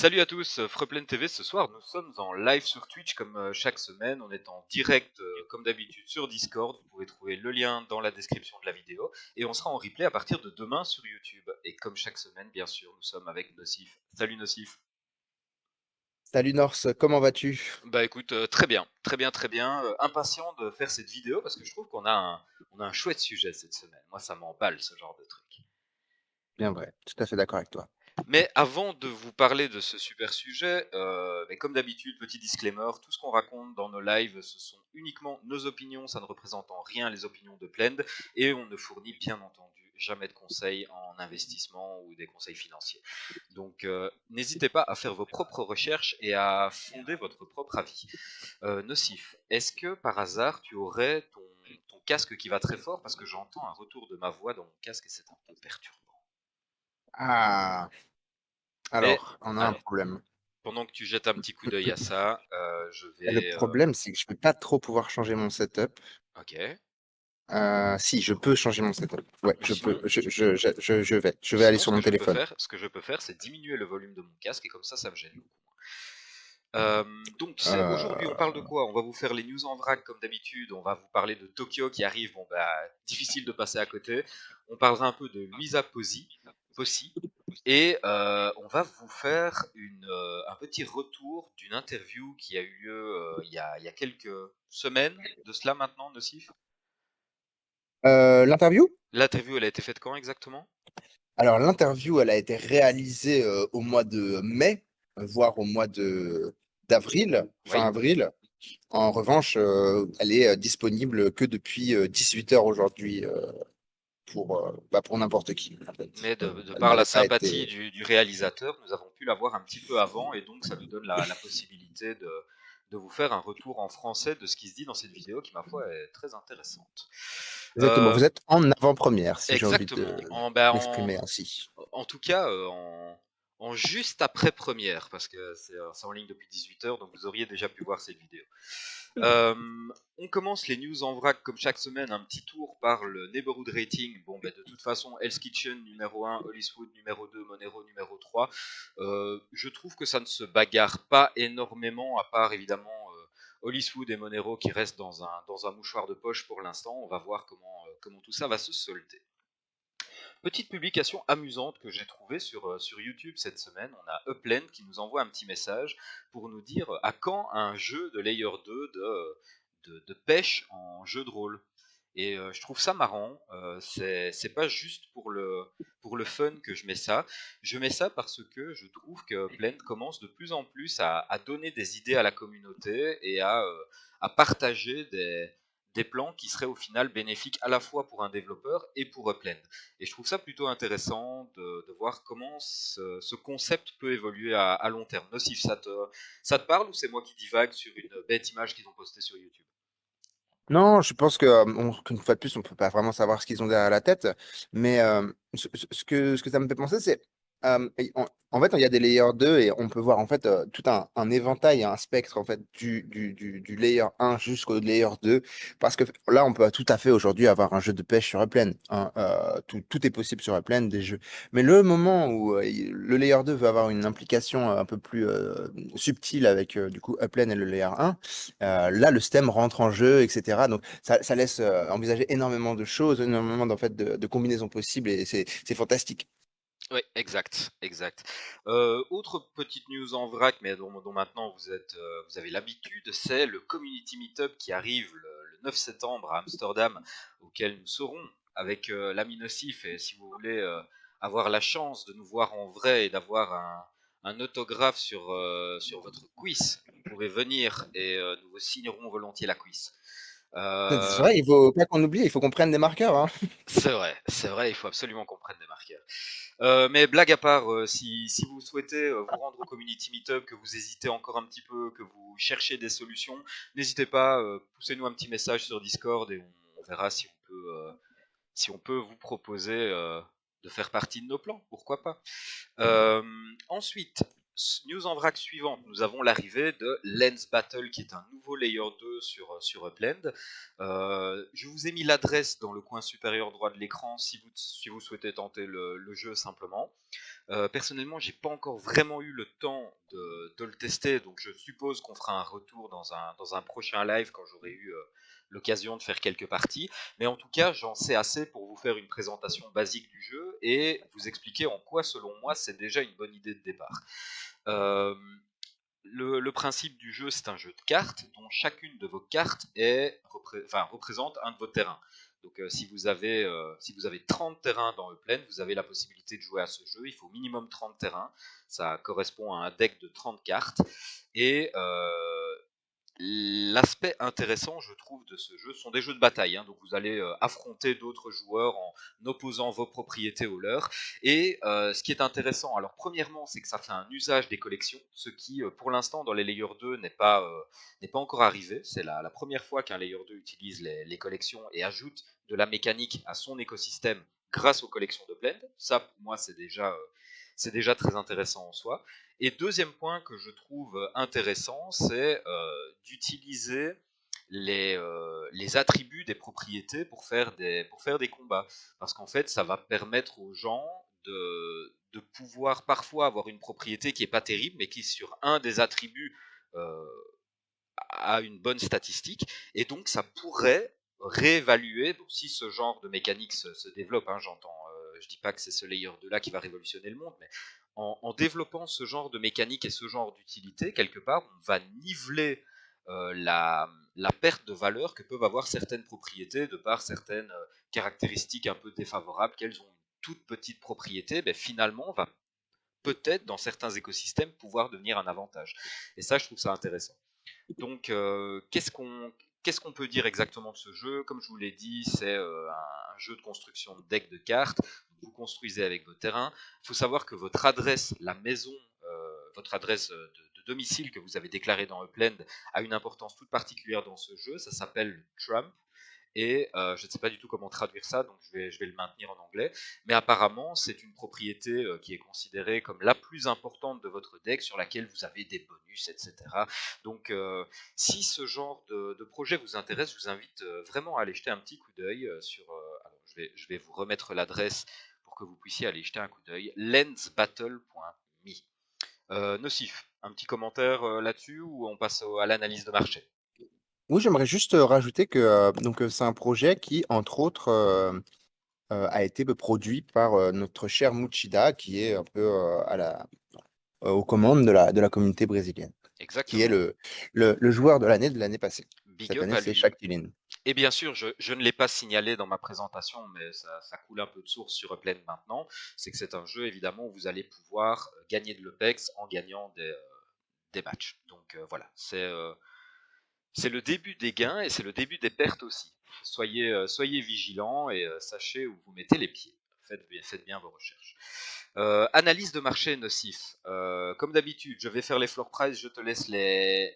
Salut à tous, Freeplan TV. Ce soir, nous sommes en live sur Twitch comme chaque semaine. On est en direct comme d'habitude sur Discord. Vous pouvez trouver le lien dans la description de la vidéo. Et on sera en replay à partir de demain sur YouTube. Et comme chaque semaine, bien sûr, nous sommes avec Nocif. Salut Nocif. Salut Norse, comment vas-tu? Bah écoute, très bien, très bien, très bien. Impatient de faire cette vidéo parce que je trouve qu'on a un chouette sujet cette semaine. Moi, ça m'emballe ce genre de truc. Bien vrai, tout à fait d'accord avec toi. Mais avant de vous parler de ce super sujet, mais comme d'habitude, petit disclaimer, tout ce qu'on raconte dans nos lives, ce sont uniquement nos opinions, ça ne représente en rien les opinions de Plend, et on ne fournit bien entendu jamais de conseils en investissement ou des conseils financiers. Donc n'hésitez pas à faire vos propres recherches et à fonder votre propre avis. Nocif, est-ce que par hasard tu aurais ton casque qui va très fort parce que j'entends un retour de ma voix dans mon casque et c'est un peu perturbant. Ah, Mais alors, on a un allez. problème. Pendant que tu jettes un petit coup d'œil à ça, je Le vais. problème, c'est que je peux pas trop pouvoir changer mon setup. Ok. Si, je peux changer mon setup. Ouais, Ou je peux. sinon, Je vais aller sur mon téléphone. ce que je peux faire, c'est diminuer le volume de mon casque et comme ça me gêne beaucoup. Donc aujourd'hui, on Euh, parle de quoi? On va vous faire les news en vrac comme d'habitude. On va vous parler de Tokyo qui arrive. Bon bah, difficile de passer à côté. On parlera un peu de Luisa Posi, et on va vous faire un petit retour d'une interview qui a eu lieu il y a quelques semaines de cela maintenant, Nocif. l'interview? L'interview, elle a été faite quand exactement? Alors, l'interview, elle a été réalisée au mois de mai, voire au mois de d'avril, fin Oui, avril. En revanche, elle est disponible que depuis 18 h aujourd'hui. Pour n'importe qui, en fait. mais de Elle par la n'avait pas sympathie été. du réalisateur, nous avons pu la voir un petit peu avant et donc ça nous donne la possibilité de vous faire un retour en français de ce qui se dit dans cette vidéo qui, ma foi, est très intéressante. Exactement. Euh, Vous êtes en avant-première, si j'ai envie de Exactement. m'exprimer ainsi. En tout cas, en juste après première, parce que c'est en ligne depuis 18 h, donc vous auriez déjà pu voir cette vidéo. Euh, on commence les news en vrac comme chaque semaine, un petit tour par le neighborhood rating. Bon, ben, de toute façon, Hell's Kitchen numéro 1, Hollywood numéro 2, Monero numéro 3. Je trouve que ça ne se bagarre pas énormément, à part évidemment Hollywood et Monero qui restent dans un mouchoir de poche pour l'instant. On va voir comment tout ça va se solder. Petite publication amusante que j'ai trouvée sur YouTube cette semaine. On a Upland qui nous envoie un petit message pour nous dire à quand un jeu de Layer 2 de pêche en jeu de rôle. Et je trouve ça marrant. C'est pas juste pour le fun que je mets ça. Je mets ça parce que je trouve que Upland commence de plus en plus à donner des idées à la communauté et à partager des plans qui seraient au final bénéfiques à la fois pour un développeur et pour Upland. Et je trouve ça plutôt intéressant de voir comment ce concept peut évoluer à long terme. Nocif, ça te parle ou c'est moi qui divague sur une bête image qu'ils ont postée sur YouTube? Non, je pense que, qu'une fois de plus, on peut pas vraiment savoir ce qu'ils ont derrière la tête. Mais ce que ça me fait penser, c'est en fait, il y a des layers 2 et on peut voir en fait tout un éventail, un spectre en fait du layer 1 jusqu'au layer 2. Parce que là, on peut tout à fait aujourd'hui avoir un jeu de pêche sur Upland, hein. Tout est possible sur Upland, des jeux. Mais le moment où le layer 2 veut avoir une implication un peu plus subtile avec du coup Upland et le layer 1. Là, le STEM rentre en jeu, etc. Donc, ça laisse envisager énormément de choses, énormément en fait, de combinaisons possibles et c'est fantastique. Oui, exact, exact. Autre petite news en vrac, mais dont maintenant vous avez l'habitude, c'est le Community Meetup qui arrive le 9 septembre à Amsterdam, auquel nous serons avec l'ami Nocif. Et si vous voulez avoir la chance de nous voir en vrai et d'avoir un autographe sur votre quiz, vous pouvez venir et nous vous signerons volontiers la quiz. C'est Euh, vrai, il faut pas qu'on oublie, il faut qu'on prenne des marqueurs, hein. c'est vrai, il faut absolument qu'on prenne des marqueurs. Mais blague à part, si vous souhaitez vous rendre au Community Meetup, que vous hésitez encore un petit peu, que vous cherchez des solutions, n'hésitez pas, poussez-nous un petit message sur Discord et on verra si on peut vous proposer de faire partie de nos plans, pourquoi pas. Ensuite, news en vrac suivante, nous avons l'arrivée de Lens Battle, qui est un nouveau layer 2 sur Upland. Je vous ai mis l'adresse dans le coin supérieur droit de l'écran si vous souhaitez tenter le jeu simplement. Personnellement, j'ai pas encore vraiment eu le temps de le tester, donc je suppose qu'on fera un retour dans un prochain live quand j'aurai eu l'occasion de faire quelques parties. Mais en tout cas, j'en sais assez pour vous faire une présentation basique du jeu et vous expliquer en quoi, selon moi, c'est déjà une bonne idée de départ. Euh, le principe du jeu, c'est un jeu de cartes dont chacune de vos cartes représente un de vos terrains. Donc si vous avez 30 terrains dans Upland, vous avez la possibilité de jouer à ce jeu. Il faut au minimum 30 terrains. Ça correspond à un deck de 30 cartes. Et l'aspect intéressant, je trouve, de ce jeu, ce sont des jeux de bataille, hein, donc vous allez affronter d'autres joueurs en opposant vos propriétés aux leurs. Et ce qui est intéressant, alors premièrement, c'est que ça fait un usage des collections, ce qui, pour l'instant, dans les Layer 2, n'est pas encore arrivé. C'est la première fois qu'un Layer 2 utilise les collections et ajoute de la mécanique à son écosystème grâce aux collections de Blend. Ça, pour moi, c'est déjà très intéressant en soi. Et deuxième point que je trouve intéressant, c'est d'utiliser les attributs des propriétés pour faire des combats. Parce qu'en fait, ça va permettre aux gens de pouvoir parfois avoir une propriété qui n'est pas terrible, mais qui sur un des attributs euh, a une bonne statistique. Et donc, ça pourrait réévaluer, donc, si ce genre de mécanique se développe, hein, je dis pas que c'est ce layer 2 là qui va révolutionner le monde, mais en développant ce genre de mécanique et ce genre d'utilité, quelque part, on va niveler la perte de valeur que peuvent avoir certaines propriétés de par certaines caractéristiques un peu défavorables qu'elles ont. Une toute petite propriété, ben, finalement, va peut-être dans certains écosystèmes pouvoir devenir un avantage. Et ça, je trouve ça intéressant. Donc, qu'est-ce qu'on peut dire exactement de ce jeu? Comme je vous l'ai dit, c'est un jeu de construction de deck de cartes. Vous construisez avec vos terrains. Il faut savoir que votre adresse, la maison, votre adresse de domicile que vous avez déclarée dans Upland a une importance toute particulière dans ce jeu. Ça s'appelle Trump. Et je ne sais pas du tout comment traduire ça, donc je vais le maintenir en anglais. Mais apparemment, c'est une propriété qui est considérée comme la plus importante de votre deck, sur laquelle vous avez des bonus, etc. Donc, si ce genre de projet vous intéresse, je vous invite vraiment à aller jeter un petit coup d'œil sur. Alors, je vais vous remettre l'adresse pour que vous puissiez aller jeter un coup d'œil. lensbattle.me. Nocif, un petit commentaire là-dessus ou on passe à l'analyse de marché? Oui, j'aimerais juste rajouter que c'est un projet qui, entre autres, a été produit par notre cher Muchida, qui est un peu aux commandes de la communauté brésilienne, qui est Exactement. le joueur de l'année passée. Big Cette up année, à c'est lui. Shaktilin. Et bien sûr, je ne l'ai pas signalé dans ma présentation, mais ça coule un peu de source sur Upland maintenant. C'est que c'est un jeu, évidemment, où vous allez pouvoir gagner de l'Upex en gagnant des matchs. Donc voilà, c'est le début des gains et c'est le début des pertes aussi. Soyez vigilants et sachez où vous mettez les pieds. Faites bien vos recherches. Analyse de marché nocif. Comme d'habitude, je vais faire les floor price, je te laisse les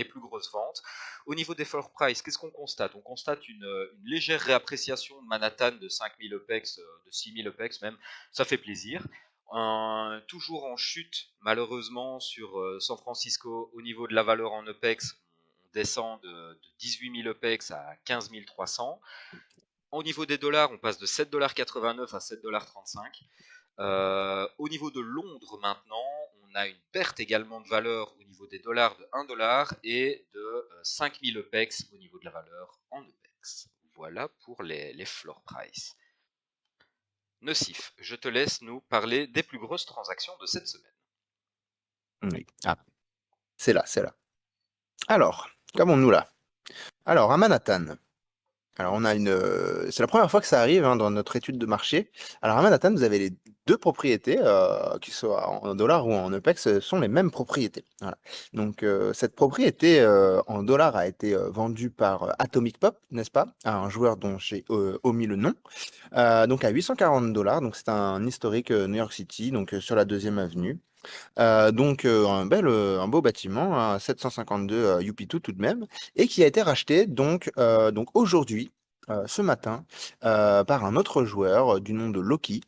plus grosses ventes. Au niveau des floor price, qu'est-ce qu'on constate? On constate une légère réappréciation de Manhattan de 5000 EPEX, de 6000 EPEX même. Ça fait plaisir. Toujours en chute, malheureusement, sur San Francisco au niveau de la valeur en EPEX. On descend de 18 000 EPEX à 15 300. Au niveau des dollars, on passe de 7,89 $ à 7,35 $. Au niveau de Londres maintenant, on a une perte également de valeur au niveau des dollars de 1 dollar et de 5000 EPEX au niveau de la valeur en EPEX. Voilà pour les floor price. Nocif, je te laisse nous parler des plus grosses transactions de cette semaine. Oui. Ah, c'est là, c'est là. Alors, qu'avons-nous là? Alors, à Manhattan. Alors, c'est la première fois que ça arrive hein, dans notre étude de marché. Alors, à Manhattan, vous avez les deux propriétés, qui soient en dollars ou en EPEX, sont les mêmes propriétés. Voilà. Donc, cette propriété en dollars a été vendue par Atomic Pop, n'est-ce pas, à un joueur dont j'ai omis le nom. Donc, à 840 dollars. Donc, c'est un historique New York City, donc sur la deuxième avenue. Un beau bâtiment, hein, 752 Yupitu tout de même, et qui a été racheté donc aujourd'hui, ce matin, par un autre joueur du nom de Loki.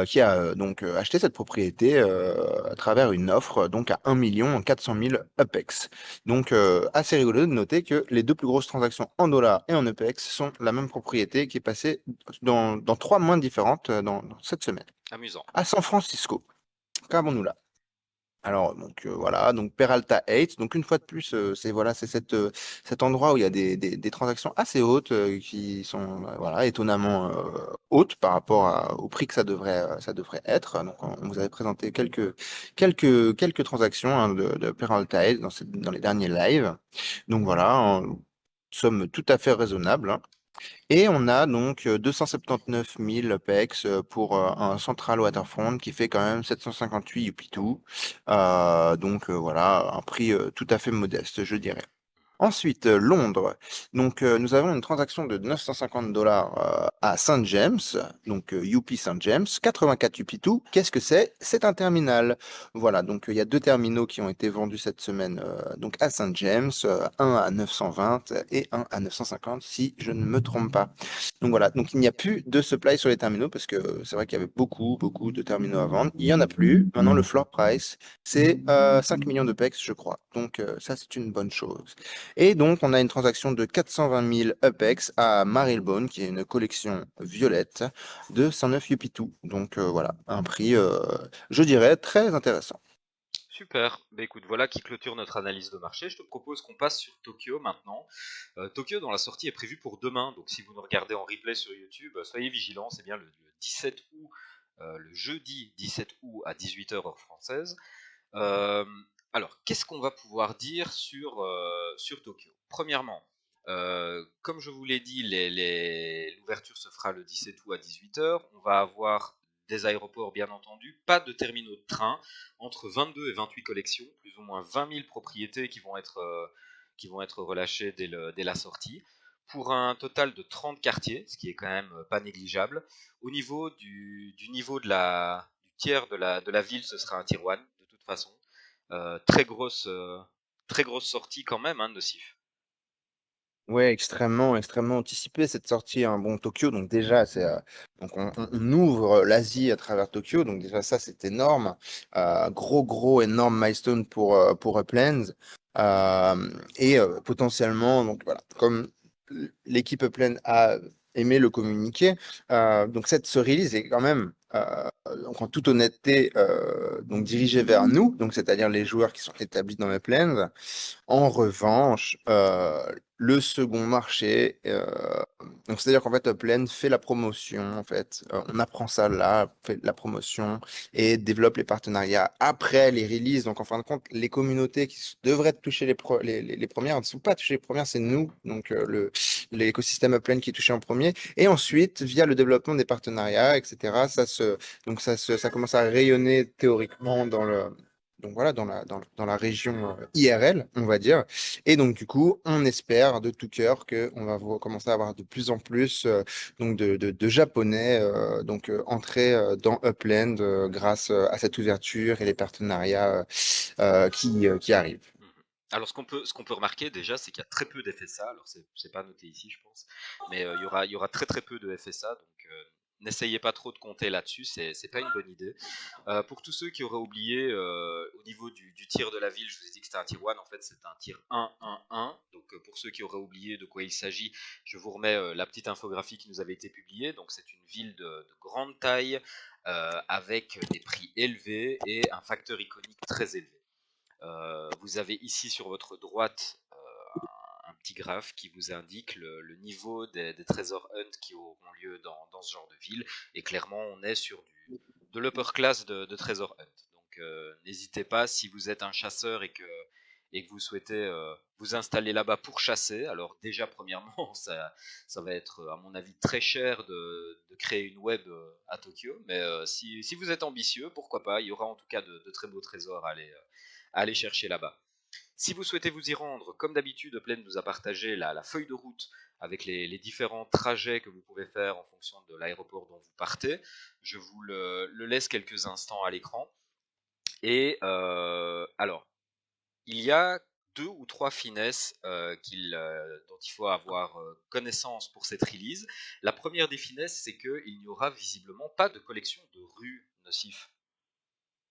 qui a donc acheté cette propriété à travers une offre donc à 1 400 000 UPEX. Donc assez rigolo de noter que les deux plus grosses transactions en dollars et en UPEX sont la même propriété qui est passée dans trois mondes différentes dans cette semaine. Amusant. À San Francisco, qu'avons-nous là? Alors donc voilà, donc Peralta 8, donc une fois de plus, c'est voilà, c'est cet endroit où il y a des transactions assez hautes, qui sont, voilà, étonnamment, hautes par rapport au prix que ça devrait être. Donc on vous avait présenté quelques transactions, hein, de Peralta 8 dans les derniers lives. Donc voilà, somme tout à fait raisonnable, hein. Et on a donc 279 000 PEX pour un Central Waterfront qui fait quand même 758 UP2. Donc voilà, un prix tout à fait modeste, je dirais. Ensuite, Londres. Donc, nous avons une transaction de 950 dollars à Saint James, donc UP Saint James, 84 UP2. Qu'est-ce que c'est? C'est un terminal. Voilà, donc il y a deux terminaux qui ont été vendus cette semaine donc à Saint James, un à 920 et un à 950, si je ne me trompe pas. Donc voilà, donc il n'y a plus de supply sur les terminaux parce que c'est vrai qu'il y avait beaucoup de terminaux à vendre. Il n'y en a plus. Maintenant, le floor price, c'est 5 millions de PEX, je crois. Donc ça, c'est une bonne chose. Et donc, on a une transaction de 420 000 UPEX à Marylebone, qui est une collection violette de 109 UP2. Donc voilà, un prix, je dirais, très intéressant. Super. Bah écoute, voilà qui clôture notre analyse de marché. Je te propose qu'on passe sur Tokyo maintenant. Tokyo, dont la sortie est prévue pour demain. Donc si vous nous regardez en replay sur YouTube, soyez vigilants. C'est bien le 17 août, le jeudi 17 août à 18h heure française. Euh, alors, qu'est-ce qu'on va pouvoir dire sur Tokyo? Premièrement, comme je vous l'ai dit, l'ouverture se fera le 17 août à 18h. On va avoir des aéroports, bien entendu, pas de terminaux de train, entre 22 et 28 collections, plus ou moins 20 000 propriétés qui vont être relâchées dès la sortie, pour un total de 30 quartiers, ce qui est quand même pas négligeable. Au niveau du niveau du tiers de la ville, ce sera un tier 1, de toute façon. Très grosse sortie quand même, hein, de Sif. Ouais, extrêmement anticipé cette sortie, hein. Bon, Tokyo, donc déjà, donc on ouvre l'Asie à travers Tokyo, donc déjà ça c'est énorme. Gros énorme milestone pour Uplands. Et potentiellement, donc voilà, comme l'équipe Upland a aimé le communiquer, donc ce release est quand même, donc en toute honnêteté, donc dirigé vers nous, donc c'est-à-dire les joueurs qui sont établis dans Uplands. En revanche, le second marché, donc c'est-à-dire qu'en fait, Upland fait la promotion, en fait, on apprend ça là, fait la promotion et développe les partenariats après les releases. Donc en fin de compte, les communautés devraient toucher les premières ne sont pas touchées les premières, c'est nous, donc l'écosystème Upland qui est touché en premier. Et ensuite, via le développement des partenariats, etc., ça commence à rayonner théoriquement donc voilà, dans la région IRL, on va dire. Et donc, du coup, on espère de tout cœur qu'on va commencer à avoir de plus en plus donc de Japonais entrer dans Upland grâce à cette ouverture et les partenariats qui arrivent. Mhm. Alors, ce qu'on peut remarquer déjà, c'est qu'il y a très peu d'FSA. Alors, c'est pas noté ici, je pense, mais il y aura très peu de FSA, donc n'essayez pas trop de compter là-dessus, c'est pas une bonne idée. Pour tous ceux qui auraient oublié, au niveau du tir de la ville, je vous ai dit que c'était un tir 1, en fait c'est un tir 1-1-1. Donc pour ceux qui auraient oublié de quoi il s'agit, je vous remets la petite infographie qui nous avait été publiée. Donc c'est une ville de grande taille, avec des prix élevés et un facteur iconique très élevé. Vous avez ici sur votre droite un petit graphe qui vous indique le niveau des trésors hunt qui auront lieu dans ce genre de ville. Et clairement, on est sur de l'upper class de trésors hunt. Donc n'hésitez pas, si vous êtes un chasseur et que vous souhaitez vous installer là-bas pour chasser. Alors déjà, premièrement, ça va être à mon avis très cher de créer une web à Tokyo. Mais si vous êtes ambitieux, pourquoi pas, il y aura en tout cas de très beaux trésors à aller chercher là-bas. Si vous souhaitez vous y rendre, comme d'habitude, Plaine nous a partagé la feuille de route avec les différents trajets que vous pouvez faire en fonction de l'aéroport dont vous partez. Je vous le laisse quelques instants à l'écran. Et alors, il y a deux ou trois finesses dont il faut avoir connaissance pour cette release. La première des finesses, c'est qu'il n'y aura visiblement pas de collection de rues nocifs.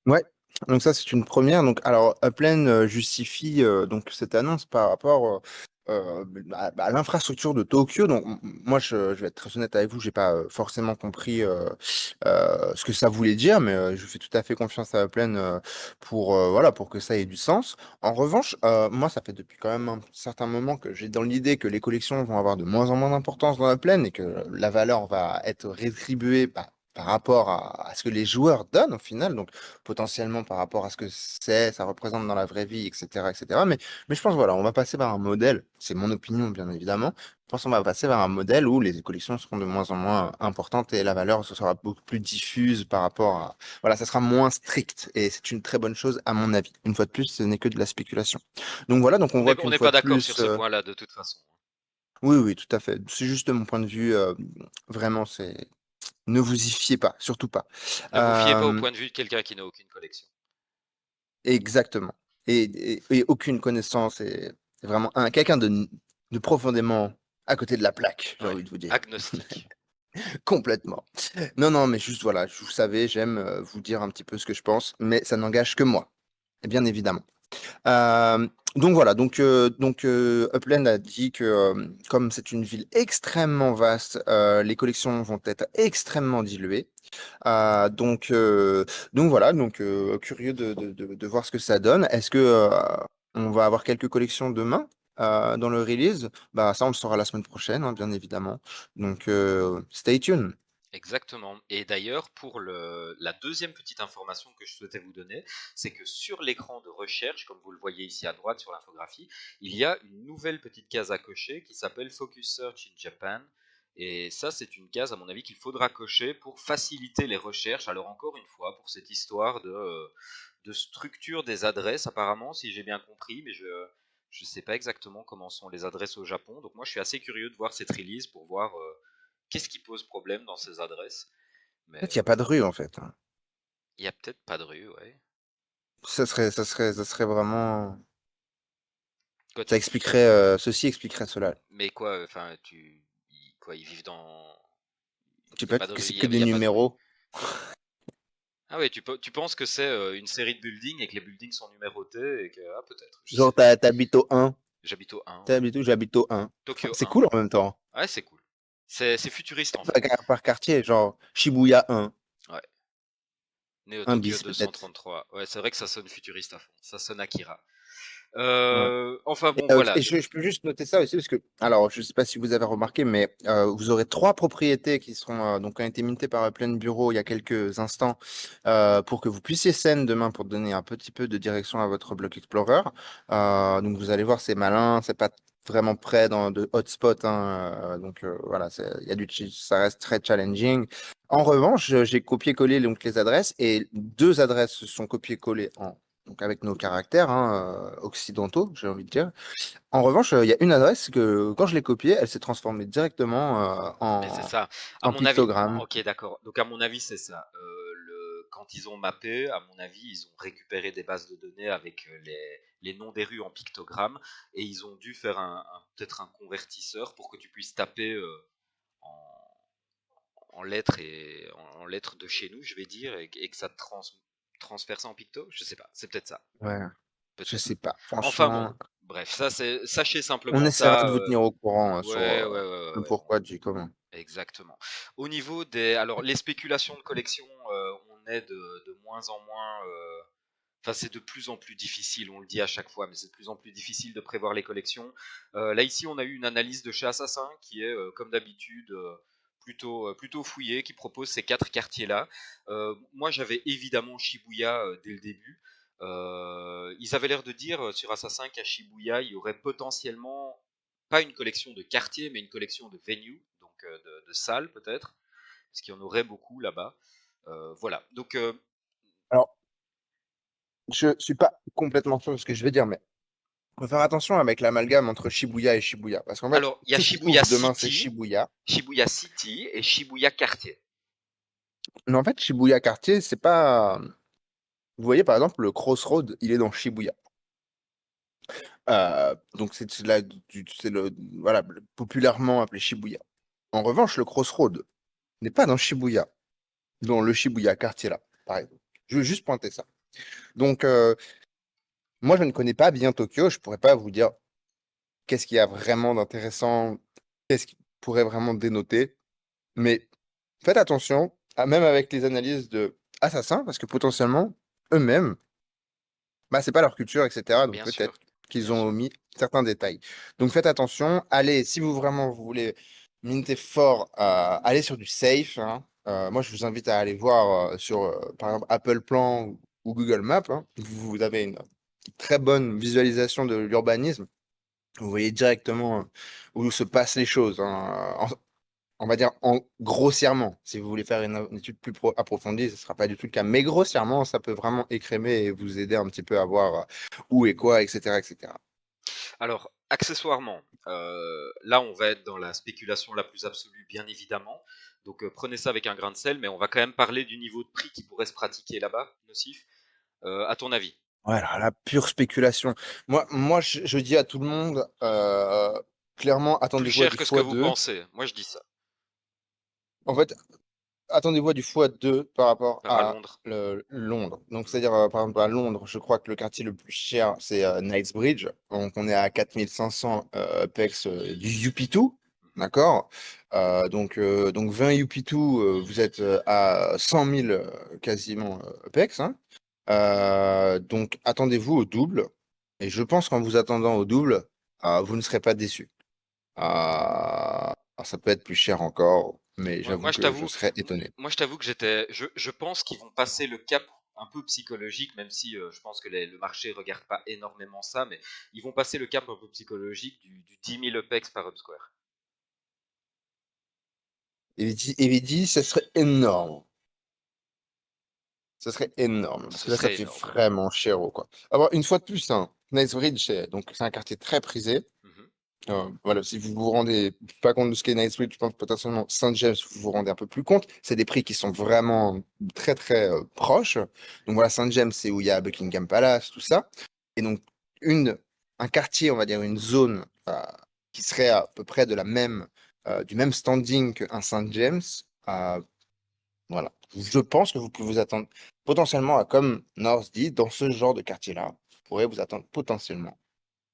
Ouais, donc ça c'est une première. Donc alors Upland justifie donc cette annonce par rapport à l'infrastructure de Tokyo. Donc moi je vais être très honnête avec vous, j'ai pas forcément compris ce que ça voulait dire, mais je fais tout à fait confiance à Upland pour voilà pour que ça ait du sens. En revanche, moi ça fait depuis quand même un certain moment que j'ai dans l'idée que les collections vont avoir de moins en moins d'importance dans Upland et que la valeur va être rétribuée par rapport à ce que les joueurs donnent au final. Donc potentiellement par rapport à ce que ça représente dans la vraie vie, etc., etc. Mais je pense, voilà, on va passer vers un modèle, c'est mon opinion, bien évidemment. Je pense qu'on va passer vers un modèle où les collections seront de moins en moins importantes et la valeur ce sera beaucoup plus diffuse par rapport à, voilà, ça sera moins strict et c'est une très bonne chose à mon avis. Une fois de plus, ce n'est que de la spéculation. Donc voilà, donc on voit On qu'une n'est fois pas de d'accord sur plus, ce point-là de toute façon. oui, oui, tout à fait. C'est juste mon point de vue. Vraiment, ne vous y fiez pas, surtout pas. Ne vous fiez pas au Euh, point de vue de quelqu'un qui n'a aucune collection. Exactement. Et aucune connaissance. Et c'est vraiment quelqu'un de profondément à côté de la plaque, j'ai Ouais. envie de vous dire. Agnostique. Complètement. Non, non, mais juste voilà, vous savez, j'aime vous dire un petit peu ce que je pense, mais ça n'engage que moi, et bien évidemment. Donc voilà, Upland a dit que comme c'est une ville extrêmement vaste, les collections vont être extrêmement diluées. Euh, donc, euh, donc voilà, curieux de voir ce que ça donne. Est-ce que on va avoir quelques collections demain dans le release? Bah ça, on le saura la semaine prochaine, hein, bien évidemment. Donc stay tuned. Exactement. Et d'ailleurs, pour la deuxième petite information que je souhaitais vous donner, c'est que sur l'écran de recherche, comme vous le voyez ici à droite sur l'infographie, il y a une nouvelle petite case à cocher qui s'appelle Focus Search in Japan. Et ça, c'est une case, à mon avis, qu'il faudra cocher pour faciliter les recherches. Alors encore une fois, pour cette histoire de structure des adresses, apparemment, si j'ai bien compris, mais je ne sais pas exactement comment sont les adresses au Japon. Donc moi, je suis assez curieux de voir cette release pour voir qu'est-ce qui pose problème dans ces adresses. En fait, Mais il n'y a pas de rue en fait, hein. il y a peut-être pas de rue, ouais. Ça serait vraiment. Quoi, Ça tu... expliquerait, ceci expliquerait cela. Mais quoi, enfin, quoi, ils vivent dans... Tu Il y a peux pas de que rue, c'est que il des y a pas de rue. numéros. Ah ouais, tu penses que c'est une série de buildings et que les buildings sont numérotés et que... Ah peut-être, je sais Genre, pas. t'habites au 1. J'habite au 1, ouais. T'habites où? J'habite au 1. Tokyo C'est 1. cool en même temps. Ouais, c'est cool. C'est futuriste en Par, fait. par quartier, genre Shibuya 1. Ouais. Neo 1 Tokyo bis peut-être. 233. Ouais, c'est vrai que ça sonne futuriste à fond. Ça sonne Akira. Ouais. Enfin bon, Et voilà. je peux juste noter ça aussi parce que, alors, je sais pas si vous avez remarqué, mais vous aurez trois propriétés qui seront donc ont été mintées par Plein Bureau il y a quelques instants pour que vous puissiez send demain pour donner un petit peu de direction à votre bloc Explorer. Donc vous allez voir, c'est malin, c'est pas vraiment près de hotspot, hein, voilà, il y a ça reste très challenging. En revanche, j'ai copié-collé donc les adresses et deux adresses sont copiées-collées donc avec nos caractères hein, occidentaux, j'ai envie de dire. En revanche, il y a une adresse que quand je l'ai copiée, elle s'est transformée directement Mais c'est en, ça. À en mon avis, pictogramme. ok, d'accord. Donc à mon avis, c'est ça. Quand ils ont mappé, à mon avis, ils ont récupéré des bases de données avec les noms des rues en pictogramme et ils ont dû faire peut-être un convertisseur pour que tu puisses taper en, en lettres en lettres de chez nous, je vais dire, et que ça transfère ça en picto. Je sais pas. C'est peut-être ça. Ouais, je Peut-être. sais pas. Enfin bon. Franchement, Bref, ça c'est. Sachez on simplement essaiera ça. de vous tenir au courant sur Ouais, ouais, ouais, ouais, le ouais. pourquoi du comment. Exactement. Au niveau des, alors les spéculations de collection, on est de moins en moins, enfin c'est de plus en plus difficile, on le dit à chaque fois, mais c'est de plus en plus difficile de prévoir les collections. Là ici, on a eu une analyse de chez Assassin qui est, comme d'habitude, plutôt fouillée, qui propose ces quatre quartiers-là. Moi, j'avais évidemment Shibuya dès le début. Ils avaient l'air de dire sur Assassin qu'à Shibuya, il y aurait potentiellement pas une collection de quartiers, mais une collection de venues, donc de salles peut-être, parce qu'il y en aurait beaucoup là-bas. Voilà. Donc, Alors, je suis pas complètement sûr de ce que je vais dire, mais faut faire attention avec l'amalgame entre Shibuya et Shibuya. Parce qu'en fait, alors il y a tout ce qui Shibuya ouvre demain, c'est City, Shibuya. Shibuya City et Shibuya Quartier. Mais en fait, Shibuya quartier, c'est pas. Vous voyez, par exemple, le Crossroad, il est dans Shibuya. Donc c'est le voilà, populairement appelé Shibuya. En revanche, le Crossroad n'est pas dans Shibuya, dans le Shibuya quartier là, par exemple. Je veux juste pointer ça. Donc, moi, je ne connais pas bien Tokyo. Je pourrais pas vous dire qu'est-ce qu'il y a vraiment d'intéressant, qu'est-ce qui pourrait vraiment dénoter. Mais faites attention, même avec les analyses de assassins, parce que potentiellement, eux-mêmes, bah, c'est pas leur culture, etc. Donc Bien peut-être sûr, qu'ils bien ont sûr. omis certains détails. Donc faites attention. Allez, si vous vraiment vous voulez minter fort, allez sur du safe, hein. Moi, je vous invite à aller voir sur, par exemple, Apple Plan ou Google Maps, hein. Vous avez une très bonne visualisation de l'urbanisme. Vous voyez directement où se passent les choses, hein. On va dire grossièrement. Si vous voulez faire une étude plus approfondie, ce ne sera pas du tout le cas. Mais grossièrement, ça peut vraiment écrémer et vous aider un petit peu à voir où et quoi, etc., etc. Alors, accessoirement, là, on va être dans la spéculation la plus absolue, bien évidemment. Donc, prenez ça avec un grain de sel, mais on va quand même parler du niveau de prix qui pourrait se pratiquer là-bas, Nocif. À ton avis, Ouais, alors la pure spéculation. Moi je dis à tout le monde, clairement, plus attendez-vous à cher du que ce que fois vous deux. pensez. Moi, je dis ça. En fait, attendez-vous à du x2 par rapport À à Londres. Londres. Donc, Mhm. c'est-à-dire, par exemple, à Londres, je crois que le quartier le plus cher, c'est Knightsbridge. Donc, on est à 4500 pex du UP2. Mhm. D'accord? Donc 20 UP2, vous êtes à 100 000 quasiment pex, hein. Donc, attendez-vous au double. Et je pense qu'en vous attendant au double, vous ne serez pas déçus. Ça peut être plus cher encore, mais Moi, j'avoue moi, je que je t'avoue, serais étonné. moi, je t'avoue que je pense qu'ils vont passer le cap un peu psychologique, même si je pense que le marché regarde pas énormément ça, mais ils vont passer le cap un peu psychologique du 10 000 UPEX par Hub Square. Et dit, ça serait énorme. Ça serait énorme, parce Ce que là, ça serait fait énorme. vraiment cher, quoi. Alors, une fois de plus, hein, Knightsbridge, c'est un quartier très prisé. Mhm. Voilà, si vous vous rendez pas compte de ce qu'est Knightsbridge, je pense que potentiellement Saint James, vous vous rendez un peu plus compte. C'est des prix qui sont vraiment très, très proches. Donc voilà, Saint James, c'est où il y a Buckingham Palace, tout ça. Et donc, une, un quartier, on va dire, une zone qui serait à peu près du même standing qu'un Saint James, euh, voilà. Je pense que vous pouvez vous attendre potentiellement à, comme North dit, dans ce genre de quartier-là, vous pourrez vous attendre potentiellement.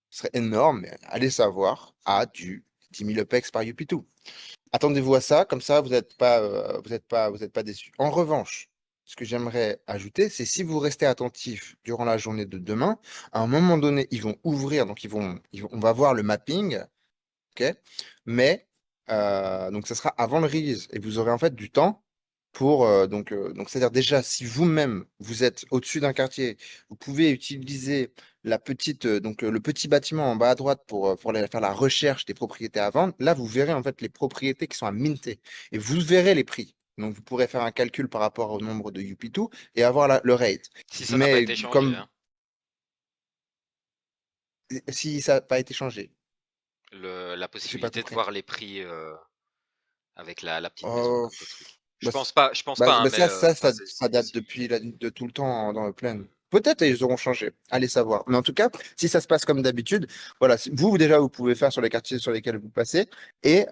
Ce serait énorme, mais allez savoir, à du 10 000 OPEX par UP2. Attendez-vous à ça, comme ça, vous êtes pas déçus. En revanche, ce que j'aimerais ajouter, c'est si vous restez attentif durant la journée de demain, à un moment donné, ils vont ouvrir, donc on va voir le mapping, ok? Mais donc ça sera avant le release et vous aurez en fait du temps pour donc c'est-à-dire déjà si vous-même vous êtes au-dessus d'un quartier, vous pouvez utiliser le petit bâtiment en bas à droite pour aller faire la recherche des propriétés à vendre. Là, vous verrez en fait les propriétés qui sont à minter et vous verrez les prix. Donc vous pourrez faire un calcul par rapport au nombre de UP2 et avoir le rate. Si ça n'a pas Mais été changé, comme hein. si ça n'a pas été changé, La j'ai pas possibilité de compris. voir les prix avec la petite maison à Oh, côté de truc. bah, Je pense pas, hein, mais enfin, ça date depuis de tout le temps dans le plaine. Peut-être ils auront changé, allez savoir. Mais en tout cas, si ça se passe comme d'habitude, voilà, vous déjà vous pouvez faire sur les quartiers sur lesquels vous passez, et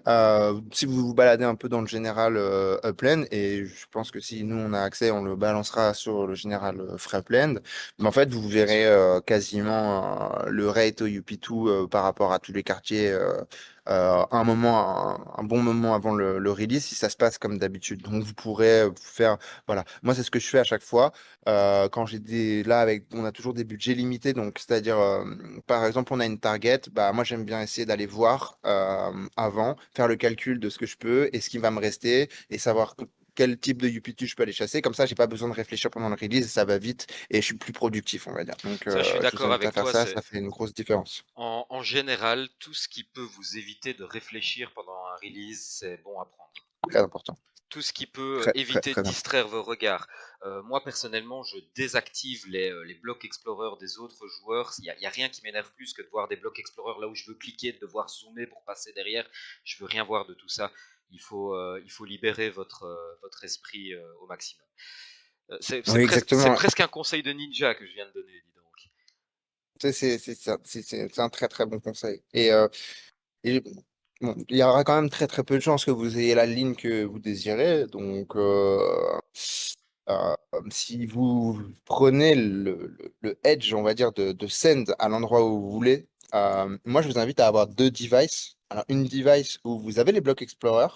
si vous vous baladez un peu dans le général Upland, et je pense que si nous on a accès, on le balancera sur le général Freepland, mais en fait vous bien sûr. verrez quasiment le rate au UP2 par rapport à tous les quartiers. Un bon moment avant le release, si ça se passe comme d'habitude. Donc vous pourrez faire, voilà. Moi c'est ce que je fais à chaque fois. Quand on a toujours des budgets limités, donc c'est-à-dire, par exemple, on a une target, bah moi j'aime bien essayer d'aller voir avant, faire le calcul de ce que je peux et ce qui va me rester et savoir quel type de UPT je peux aller chasser. Comme ça, j'ai pas besoin de réfléchir pendant le release, ça va vite et je suis plus productif, on va dire. Donc Ça, je suis je vous d'accord invite à avec faire toi. ça, C'est ça fait une grosse différence. en général tout ce qui peut vous éviter de réfléchir pendant un release, c'est bon à prendre. Très important. Tout ce qui peut Très, très, éviter de très important. distraire vos regards. Moi, personnellement, je désactive les blocs Explorer des autres joueurs. Il y a rien qui m'énerve plus que de voir des blocs Explorer là où je veux cliquer, de devoir zoomer pour passer derrière. Je veux rien voir de tout ça. Il faut libérer votre esprit au maximum. Oui, C'est exactement. presque un conseil de ninja que je viens de donner, dis donc. C'est un très très bon conseil. Et bon, il y aura quand même très très peu de chances que vous ayez la ligne que vous désirez. Donc, euh, si vous prenez le edge, on va dire, de send à l'endroit où vous voulez, moi je vous invite à avoir deux devices. Alors, une device où vous avez les blocs Explorer,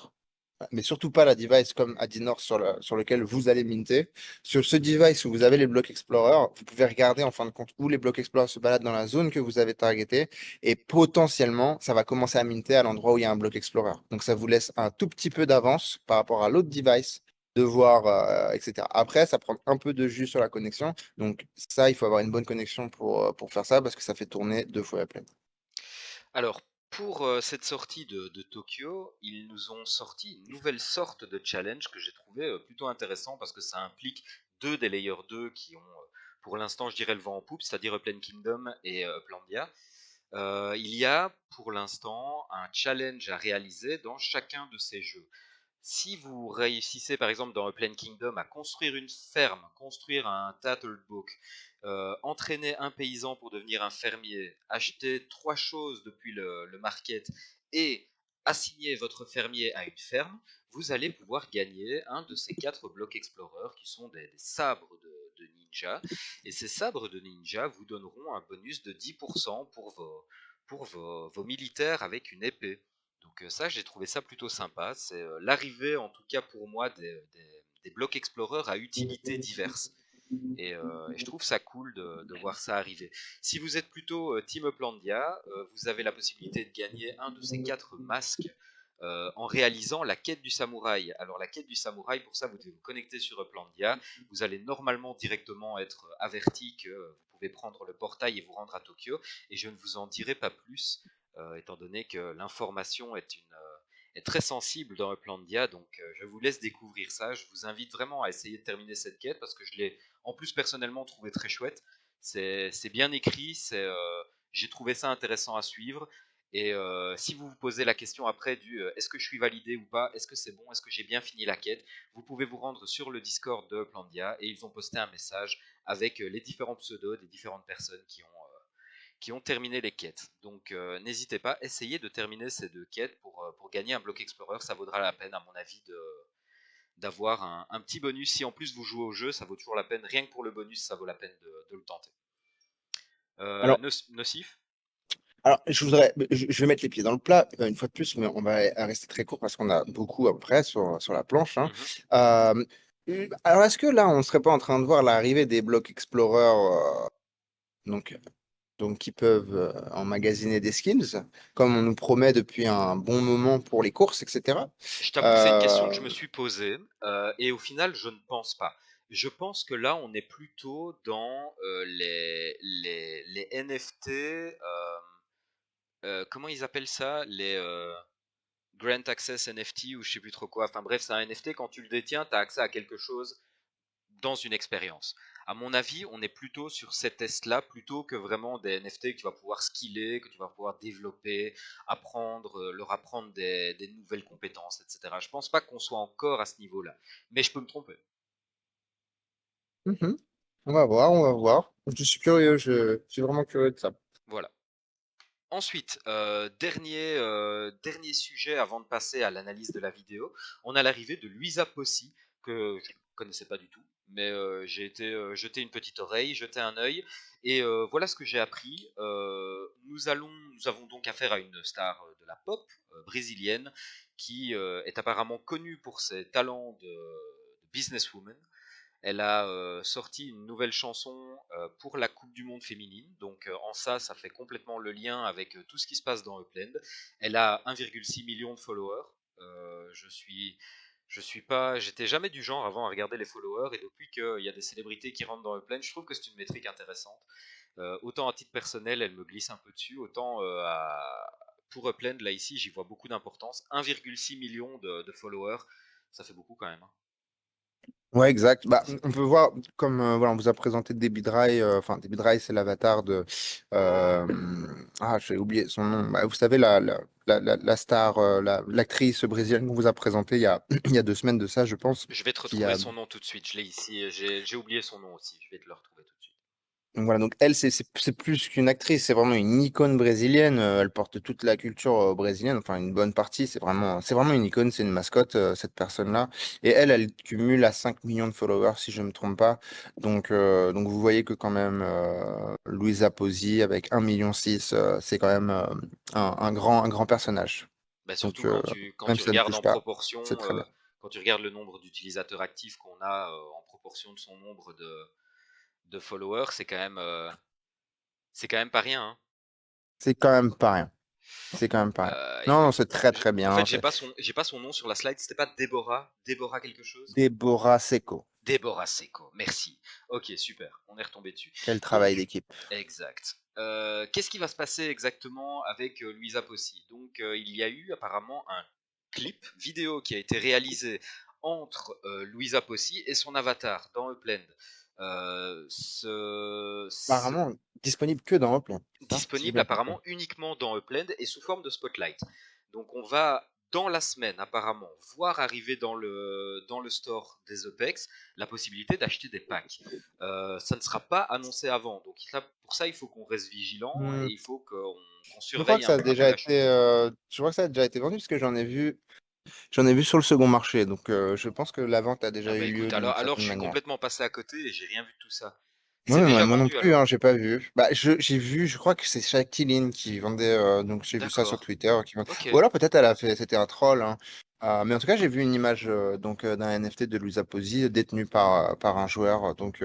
mais surtout pas la device comme Adinor sur lequel vous allez minter. Sur ce device où vous avez les blocs Explorer, vous pouvez regarder en fin de compte où les blocs Explorer se baladent dans la zone que vous avez targetée et potentiellement, ça va commencer à minter à l'endroit où il y a un bloc Explorer. Donc ça vous laisse un tout petit peu d'avance par rapport à l'autre device de voir, etc. Après, ça prend un peu de jus sur la connexion. Donc ça, il faut avoir une bonne connexion pour faire ça parce que ça fait tourner deux fois la plaine. Alors, pour cette sortie de Tokyo, ils nous ont sorti une nouvelle sorte de challenge que j'ai trouvé plutôt intéressant parce que ça implique deux des Layer 2 qui ont, pour l'instant, je dirais le vent en poupe, c'est-à-dire Upland Kingdom et Uplandia. Il y a pour l'instant un challenge à réaliser dans chacun de ces jeux. Si vous réussissez par exemple dans Upland Kingdom à construire une ferme, construire un Tattlebook, entraîner un paysan pour devenir un fermier, acheter trois choses depuis le market et assigner votre fermier à une ferme, vous allez pouvoir gagner un de ces quatre blocs Explorer qui sont des sabres de ninja. Et ces sabres de ninja vous donneront un bonus de 10% pour vos militaires avec une épée. Donc ça, j'ai trouvé ça plutôt sympa. C'est l'arrivée, en tout cas pour moi, des blocs Explorer à utilité diverses. Et je trouve ça cool de voir ça arriver. Si vous êtes plutôt Team Uplandia, vous avez la possibilité de gagner un de ces quatre masques en réalisant la quête du samouraï. Alors la quête du samouraï, pour ça, vous devez vous connecter sur Uplandia. Vous allez normalement directement être averti que vous pouvez prendre le portail et vous rendre à Tokyo. Et je ne vous en dirai pas plus, étant donné que l'information est très sensible dans Uplandia, donc je vous laisse découvrir ça. Je vous invite vraiment à essayer de terminer cette quête parce que je l'ai en plus personnellement trouvé très chouette. C'est bien écrit, j'ai trouvé ça intéressant à suivre. Et si vous vous posez la question après du est-ce que je suis validé ou pas, est-ce que c'est bon, est-ce que j'ai bien fini la quête, vous pouvez vous rendre sur le Discord de Plandia et ils ont posté un message avec les différents pseudos des différentes personnes qui ont terminé les quêtes. Donc n'hésitez pas, essayez de terminer ces deux quêtes pour gagner un bloc Explorer, ça vaudra la peine à mon avis d'avoir un petit bonus. Si en plus vous jouez au jeu, ça vaut toujours la peine, rien que pour le bonus, ça vaut la peine de le tenter. Alors, Nocif. je vais mettre les pieds dans le plat une fois de plus, mais on va rester très court parce qu'on a beaucoup après sur la planche, hein. Mhm. Euh, alors, est-ce que là, on ne serait pas en train de voir l'arrivée des blocs Explorer, donc, donc qui peuvent emmagasiner des skills, comme on nous promet depuis un bon moment pour les courses, etc. Je t'avoue que c'est une question que je Euh, me suis posée, et au final, je ne pense pas. Je pense que là, on est plutôt dans les NFT, comment ils appellent ça? Les Grant Access NFT ou je sais plus trop quoi. Enfin bref, c'est un NFT, quand tu le détiens, tu as accès à quelque chose dans une expérience. À mon avis, on est plutôt sur ces tests-là, plutôt que vraiment des NFT que tu vas pouvoir skiller, que tu vas pouvoir développer, apprendre, leur apprendre des nouvelles compétences, etc. Je pense pas qu'on soit encore à ce niveau-là, mais je peux me tromper. mhm. On va voir, on va voir. Je suis curieux, je suis vraiment curieux de ça. Voilà. Ensuite, dernier sujet avant de passer à l'analyse de la vidéo, on a l'arrivée de Luisa Possi, que je ne connaissais pas du tout, mais j'ai été jeter une petite oreille, jeter un œil, et voilà ce que j'ai appris. Nous avons donc affaire à une star de la pop brésilienne qui est apparemment connue pour ses talents de businesswoman. Elle a sorti une nouvelle chanson pour la Coupe du Monde féminine, donc en ça fait complètement le lien avec tout ce qui se passe dans Upland. Elle a 1,6 million de followers. Je suis pas, j'étais jamais du genre avant à regarder les followers et depuis qu'il y a des célébrités qui rentrent dans Upland, je trouve que c'est une métrique intéressante. Autant à titre personnel, elle me glisse un peu dessus, autant pour Upland, là ici, j'y vois beaucoup d'importance. 1,6 million de followers, ça fait beaucoup quand même, hein. Ouais, exact. Bah, on peut voir, comme voilà, on vous a présenté Debbie Dry, enfin, Debbie Dry, c'est l'avatar de. euh, j'ai oublié son nom. Bah, vous savez, la star, l'actrice brésilienne qu'on vous a présentée il y a, il y a 2 semaines de ça, je pense, Je vais te qui retrouver a. son nom tout de suite. Je l'ai ici. J'ai oublié son nom aussi. Je vais te le retrouver tout de suite. Donc voilà, donc elle, c'est plus qu'une actrice, c'est vraiment une icône brésilienne. Elle porte toute la culture brésilienne, enfin une bonne partie. C'est vraiment une icône, c'est une mascotte, cette personne-là. Et elle cumule à 5 millions de followers, si je ne me trompe pas. Donc vous voyez que quand même, Luisa Posi, avec 1,6 million, c'est quand même un grand personnage. Bah, surtout Donc quand même tu si ça ne regardes touche en pas, proportion, c'est très bien. quand tu regardes le nombre d'utilisateurs actifs qu'on a en proportion de son nombre de followers, c'est quand même pas rien, hein. C'est quand même pas rien. C'est quand même pas rien. Non, non, Écoute, c'est très très en fait, bien. C'est j'ai pas son nom sur la slide. C'était pas Déborah quelque chose? Deborah Seco. Déborah Seco. Merci. Ok, super. On est retombé dessus. Quel travail Donc, d'équipe. exact. Qu'est-ce qui va se passer exactement avec Luisa Possi? Donc, il y a eu apparemment un clip vidéo qui a été réalisé entre Luisa Possi et son avatar dans Upland. Ce Apparemment, disponible que dans Upland, c'est ça? Si j'ai disponible bien compris. apparemment uniquement dans Upland et sous forme de spotlight. Donc on va dans la semaine apparemment voir arriver dans le store des Opex la possibilité d'acheter des packs. Ça ne sera pas annoncé avant, donc pour ça il faut qu'on reste vigilant et Hmm. il faut qu'on Je crois que surveille ça a un peu déjà la été, chose. je crois que ça a déjà été vendu parce que j'en ai vu sur le second marché. Donc, je pense que la vente a Ah déjà bah eu lieu écoute, d'une alors certaine je suis manière. complètement passé à côté et j'ai rien vu de tout ça. Oui, C'est déjà moi non vendu plus, hein, alors? j'ai pas vu. Bah, j'ai vu, je crois que c'est Shakilin qui vendait, donc j'ai vu ça sur D'accord. Twitter. Ok. Ou alors peut-être elle a fait, c'était un troll, hein. Mais en tout cas, j'ai vu une image donc d'un NFT de Luisa Posi détenu par un joueur. Donc,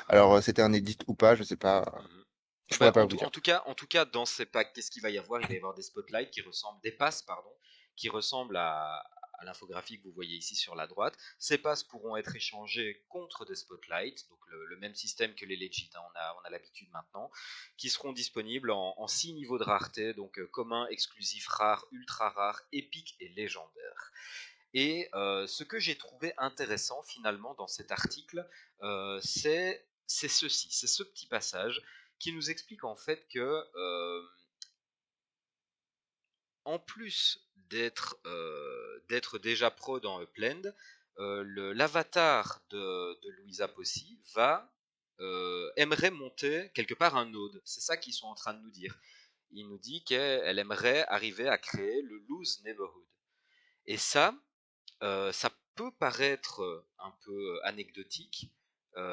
alors c'était un edit ou pas, je sais pas, Mhm. je pourrais Bah, pas vous dire. en tout cas, dans ces packs, qu'est-ce qu'il va y avoir? Il va y avoir des spotlights qui ressemblent, des passes, pardon, qui ressemblent à l'infographie que vous voyez ici sur la droite. Ces passes pourront être échangées contre des spotlights, donc le même système que les Legit, hein, on a l'habitude maintenant, qui seront disponibles en 6 niveaux de rareté, donc commun, exclusif, rare, ultra rare, épique et légendaire. Et ce que j'ai trouvé intéressant finalement dans cet article, c'est ceci, c'est ce petit passage qui nous explique en fait que en plus d'être déjà pro dans Upland, l'avatar de Louisa Possi aimerait monter quelque part un node. C'est ça qu'ils sont en train de nous dire. Il nous dit qu'elle aimerait arriver à créer le Loose Neighborhood. Et ça peut paraître un peu anecdotique,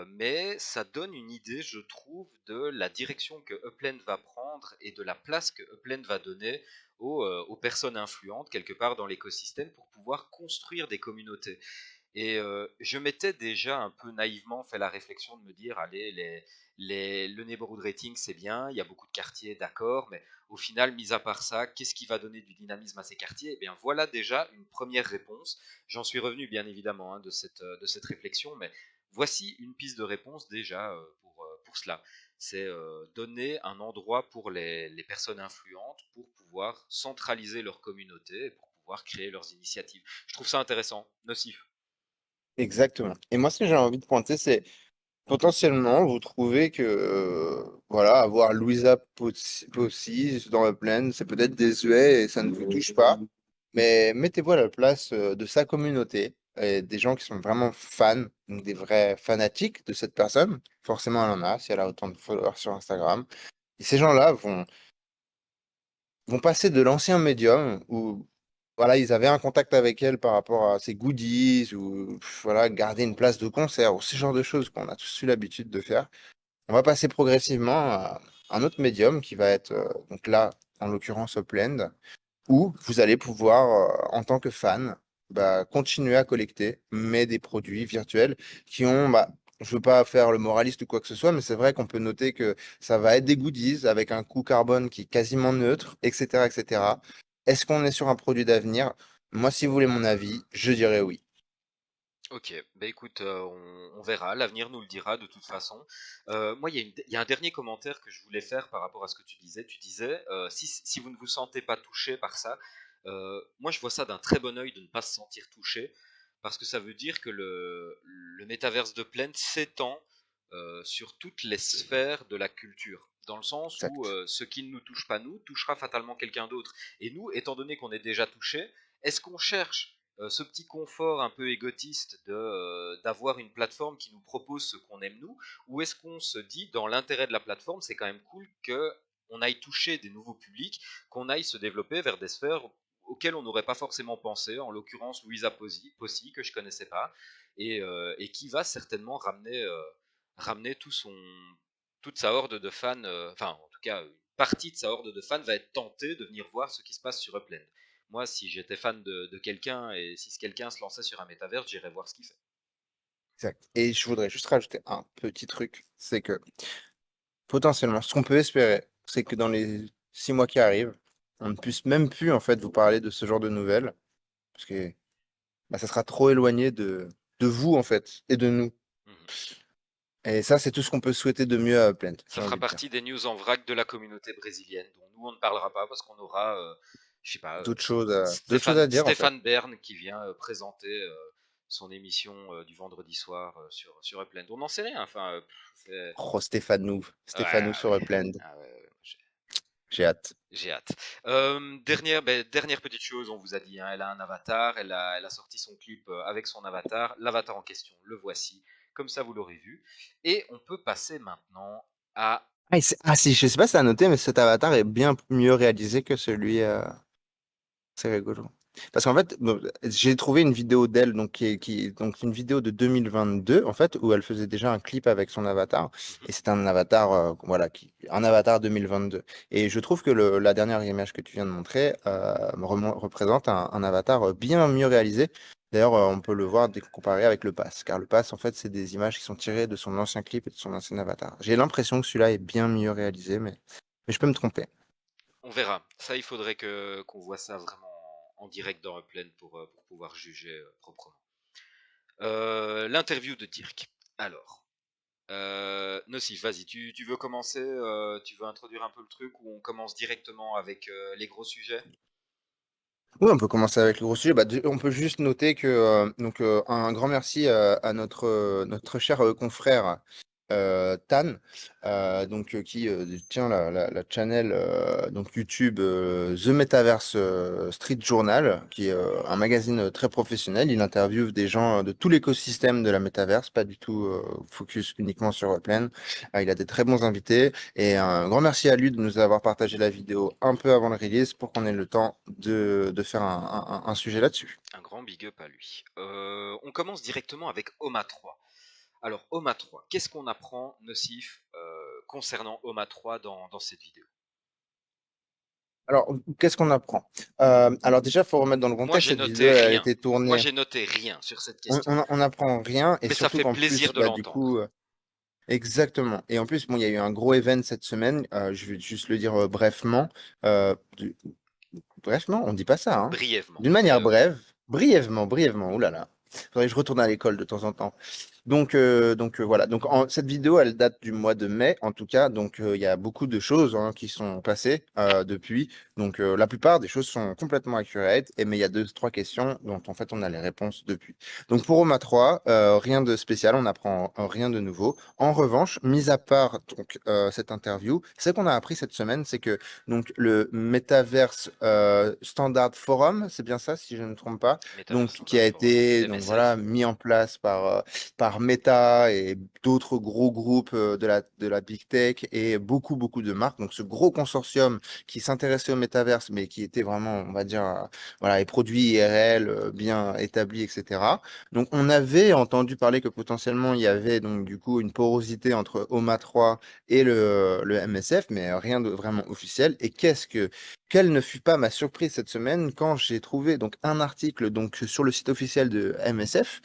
mais ça donne une idée, je trouve, de la direction que Upland va prendre et de la place que Upland va donner aux personnes influentes quelque part dans l'écosystème pour pouvoir construire des communautés. Et je m'étais déjà un peu naïvement fait la réflexion de me dire, allez, le neighborhood rating c'est bien, il y a beaucoup de quartiers, d'accord, mais au final, mis à part ça, qu'est-ce qui va donner du dynamisme à ces quartiers? Eh bien, voilà déjà une première réponse. J'en suis revenu bien évidemment hein, de cette réflexion, mais voici une piste de réponse déjà pour cela. C'est donner un endroit pour les personnes influentes pour pouvoir centraliser leur communauté et pour pouvoir créer leurs initiatives. Je trouve ça intéressant, nocif. Exactement. Et moi, ce que j'ai envie de pointer, c'est potentiellement, vous trouvez que voilà, avoir Louisa Pocy dans la plaine, c'est peut-être désuet et ça ne vous touche pas. Mais mettez-vous à la place de sa communauté et des gens qui sont vraiment fans, donc des vrais fanatiques de cette personne. Forcément, elle en a, si elle a autant de followers sur Instagram. Et ces gens-là vont passer de l'ancien médium où voilà, ils avaient un contact avec elle par rapport à ses goodies ou voilà, garder une place de concert ou ce genre de choses qu'on a tous eu l'habitude de faire. On va passer progressivement à un autre médium qui va être, donc là, en l'occurrence, Upland, où vous allez pouvoir, en tant que fan, bah, continuer à collecter, mais des produits virtuels qui ont, bah, je veux pas faire le moraliste ou quoi que ce soit, mais c'est vrai qu'on peut noter que ça va être des goodies avec un coût carbone qui est quasiment neutre, etc., etc. Est-ce qu'on est sur un produit d'avenir? Moi, si vous voulez mon avis, je dirais oui. Ok, bah écoute, on verra, l'avenir nous le dira de toute façon. Moi, il y a un dernier commentaire que je voulais faire par rapport à ce que tu disais. Tu disais, si vous ne vous sentez pas touché par ça, moi je vois ça d'un très bon œil de ne pas se sentir touché, parce que ça veut dire que le métaverse de Plaine s'étend sur toutes les sphères de la culture. Dans le sens où Exact. ce qui ne nous touche pas nous touchera fatalement quelqu'un d'autre. Et nous, étant donné qu'on est déjà touché, est-ce qu'on cherche ce petit confort un peu égotiste d'avoir une plateforme qui nous propose ce qu'on aime nous, ou est-ce qu'on se dit, dans l'intérêt de la plateforme, c'est quand même cool que on aille toucher des nouveaux publics, qu'on aille se développer vers des sphères auxquelles on n'aurait pas forcément pensé, en l'occurrence Louisa Possi, que je connaissais pas, et qui va certainement ramener toute sa horde de fans, enfin en tout cas une partie de sa horde de fans va être tentée de venir voir ce qui se passe sur Upland. Moi, si j'étais fan de quelqu'un et si ce quelqu'un se lançait sur un métaverse, j'irais voir ce qu'il fait. Exact. Et je voudrais juste rajouter un petit truc, c'est que potentiellement, ce qu'on peut espérer, c'est que dans les 6 mois qui arrivent, on ne puisse même plus en fait vous parler de ce genre de nouvelles, parce que bah, ça sera trop éloigné de vous en fait et de nous. Mhm. Et ça, c'est tout ce qu'on peut souhaiter de mieux à Upland, Ça j'ai fera envie de dire. partie des news en vrac de la communauté brésilienne, dont nous on ne parlera pas parce qu'on aura, je sais pas, D'autres choses à dire en fait. Stéphane Bern qui vient présenter son émission du vendredi soir sur Upland. On n'en sait rien, enfin, Oh, ouais, Stéphano sur Upland, ah ouais, j'ai hâte. j'ai hâte. Dernière petite chose, on vous a dit, hein, elle a un avatar, elle a sorti son clip avec son avatar. L'avatar en question, le voici. Comme ça, vous l'aurez vu. Et on peut passer maintenant à... Si, je sais pas si t'as noté, mais cet avatar est bien mieux réalisé que celui. C'est rigolo. Parce qu'en fait, bon, j'ai trouvé une vidéo d'elle, donc, donc une vidéo de 2022, en fait, où elle faisait déjà un clip avec son avatar. Mhm. Et c'est un avatar, voilà, un avatar 2022. Et je trouve que la dernière image que tu viens de montrer représente un avatar bien mieux réalisé. D'ailleurs, on peut le voir comparé avec le pass, car le pass, en fait, c'est des images qui sont tirées de son ancien clip et de son ancien avatar. J'ai l'impression que celui-là est bien mieux réalisé, mais je peux me tromper. On verra. Ça, il faudrait que qu'on voit ça vraiment en direct dans Upland pour pouvoir juger proprement. L'interview de Dirk. Alors, Nocif, vas-y, tu veux commencer, tu veux introduire un peu le truc ou on commence directement avec les gros sujets? Oui, on peut commencer avec le gros sujet. Bah, on peut juste noter que donc un grand merci à notre cher confrère Tan, donc qui tient la channel donc YouTube The Metaverse Street Journal, qui est un magazine très professionnel. Il interviewe des gens de tout l'écosystème de la Metaverse, pas du tout focus uniquement sur Upland. Il a des très bons invités. Et un grand merci à lui de nous avoir partagé la vidéo un peu avant le release pour qu'on ait le temps de faire un sujet là-dessus. Un grand big up à lui. On commence directement avec Oma 3. Alors, Oma 3, qu'est-ce qu'on apprend, Nocif, concernant Oma 3 dans cette vidéo? Alors, qu'est-ce qu'on apprend? Alors déjà, il faut remettre dans le Moi, contexte, j'ai cette vidéo, noté elle a rien. été Moi, tournée. j'ai noté rien sur cette On question. on n'apprend rien, et Mais ça surtout fait qu'en plus, plaisir de bah, du coup, l'entendre. exactement. Et en plus, bon, il y a eu un gros event cette semaine, je vais juste le dire brièvement. euh, du- Brefement, on dit pas ça, hein. Brièvement. D'une Mais manière brève, brièvement, oulala. Faudrait que je retourne à l'école de temps en temps. Donc voilà. Donc cette vidéo, elle date du mois de mai, en tout cas. Donc il y a beaucoup de choses hein, qui sont passées depuis. Donc la plupart des choses sont complètement accurate. Mais il y a deux, trois questions dont en fait on a les réponses depuis. Donc pour Oma 3, rien de spécial, on apprend rien de nouveau. En revanche, mis à part donc cette interview, ce qu'on a appris cette semaine, c'est que donc le Metaverse Standard Forum, c'est bien ça si je ne me trompe pas, Metaverse donc qui Standard a Forum. été donc voilà MSF. mis en place par Meta et d'autres gros groupes de la big tech et beaucoup de marques. Donc ce gros consortium qui s'intéressait au Metaverse, mais qui était vraiment, on va dire, voilà, les produits IRL bien établis, etc. Donc on avait entendu parler que potentiellement il y avait donc du coup une porosité entre OMA 3 et le MSF, mais rien de vraiment officiel. Et quelle ne fut pas ma surprise cette semaine quand j'ai trouvé donc un article donc sur le site officiel de MSF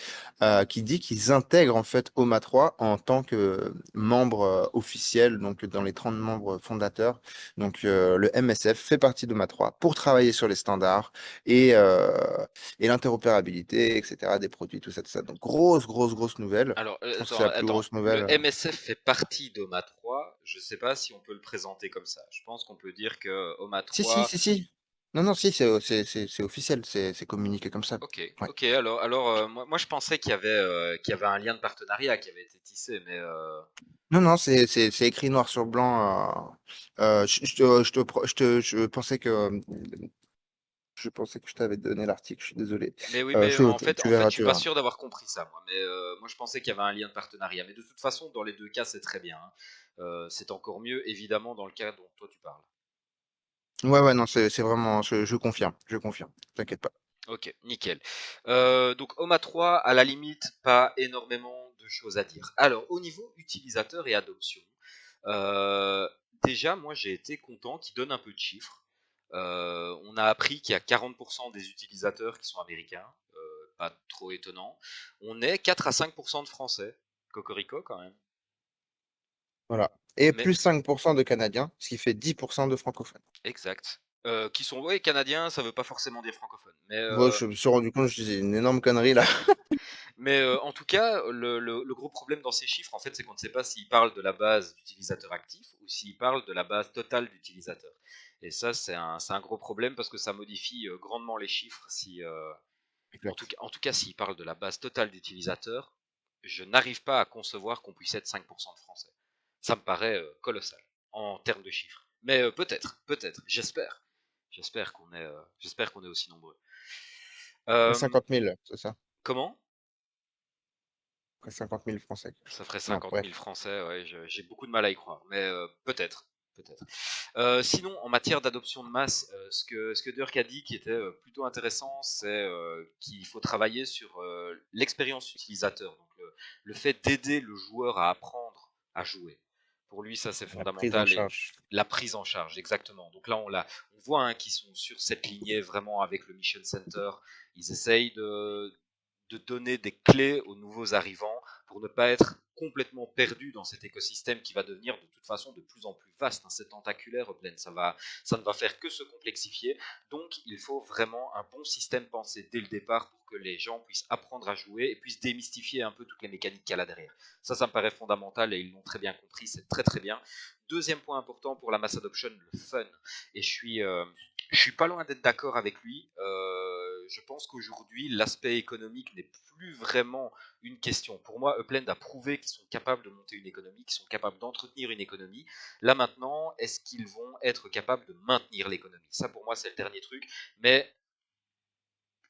qui dit qu'ils intègrent en fait OMA 3 en tant que membre officiel, donc dans les 30 membres fondateurs. Donc le MSF fait partie d'OMA 3 pour travailler sur les standards et, euh, et l'interopérabilité, etc., des produits, tout ça. Donc grosse nouvelle. Alors, Je pense que c'est la plus attends, grosse nouvelle. le MSF fait partie d'OMA 3. Je sais pas si on peut le présenter comme ça. Je pense qu'on peut dire que OMA Si. 3. Non, non, si, c'est officiel, c'est communiqué comme ça. Ok, Ouais. ok. Alors, moi, je pensais qu'il y avait un lien de partenariat qui avait été tissé, mais Non, non, c'est écrit noir sur blanc. Je pensais que Je pensais que je t'avais donné l'article, je suis désolé. Mais oui, mais Je tu en fait, verras, je suis tu pas verras. sûr d'avoir compris ça, moi. Mais moi, je pensais qu'il y avait un lien de partenariat. Mais de toute façon, dans les deux cas, c'est très bien, hein. C'est encore mieux, évidemment, dans le cas dont toi tu parles. Ouais, ouais, non, c'est vraiment, je confirme, je confirme. T'inquiète pas. Ok, nickel. Donc OMA 3, à la limite, pas énormément de choses à dire. Alors, au niveau utilisateur et adoption, euh, déjà, moi j'ai été content qu'ils donnent un peu de chiffres. On a appris qu'il y a 40% des utilisateurs qui sont américains, pas trop étonnant. On est 4 à 5% de Français, cocorico quand même. Voilà. Et Mais plus 5% de Canadiens, ce qui fait 10% de francophones. exact. Qui sont ouais, canadiens, ça veut pas forcément dire francophones. Mais Moi, je me suis rendu compte, je disais une énorme connerie là. Mais en tout cas, le gros problème dans ces chiffres, en fait, c'est qu'on ne sait pas s'ils parlent de la base d'utilisateurs actifs ou s'ils parlent de la base totale d'utilisateurs. Et ça, c'est un gros problème parce que ça modifie grandement les chiffres. Si, Exact. en tout cas, s'ils parlent de la base totale d'utilisateurs, je n'arrive pas à concevoir qu'on puisse être 5% de Français. Ça me paraît colossal en termes de chiffres. Mais peut-être, j'espère qu'on est aussi nombreux. Après Euh, 50 000, c'est ça? Comment? Après 50 000 Français. Ça ferait Non, 50 000 bref. Français, ouais, j'ai beaucoup de mal à y croire, mais peut-être, peut-être. Sinon, en matière d'adoption de masse, ce que Dirk a dit qui était plutôt intéressant, c'est qu'il faut travailler sur l'expérience utilisateur, donc le fait d'aider le joueur à apprendre à jouer. Pour lui, ça c'est La prise en fondamental et charge. la prise en charge, exactement. Donc là, on voit hein, qu'ils sont sur cette lignée vraiment avec le Mission Center. Ils essayent de donner des clés aux nouveaux arrivants pour ne pas être complètement perdu dans cet écosystème qui va devenir de toute façon de plus en plus vaste. Hein, c'est tentaculaire, Upland, ça ne va faire que se complexifier. Donc il faut vraiment un bon système pensé dès le départ pour que les gens puissent apprendre à jouer et puissent démystifier un peu toutes les mécaniques qu'il y a là derrière. Ça me paraît fondamental et ils l'ont très bien compris, c'est très très bien. Deuxième point important pour la mass adoption, le fun. Et je suis pas loin d'être d'accord avec lui. Je pense qu'aujourd'hui, l'aspect économique n'est plus vraiment une question. Pour moi, Upland a prouvé qu'ils sont capables de monter une économie, qu'ils sont capables d'entretenir une économie. Là maintenant, est-ce qu'ils vont être capables de maintenir l'économie? Ça, pour moi, c'est le dernier truc. Mais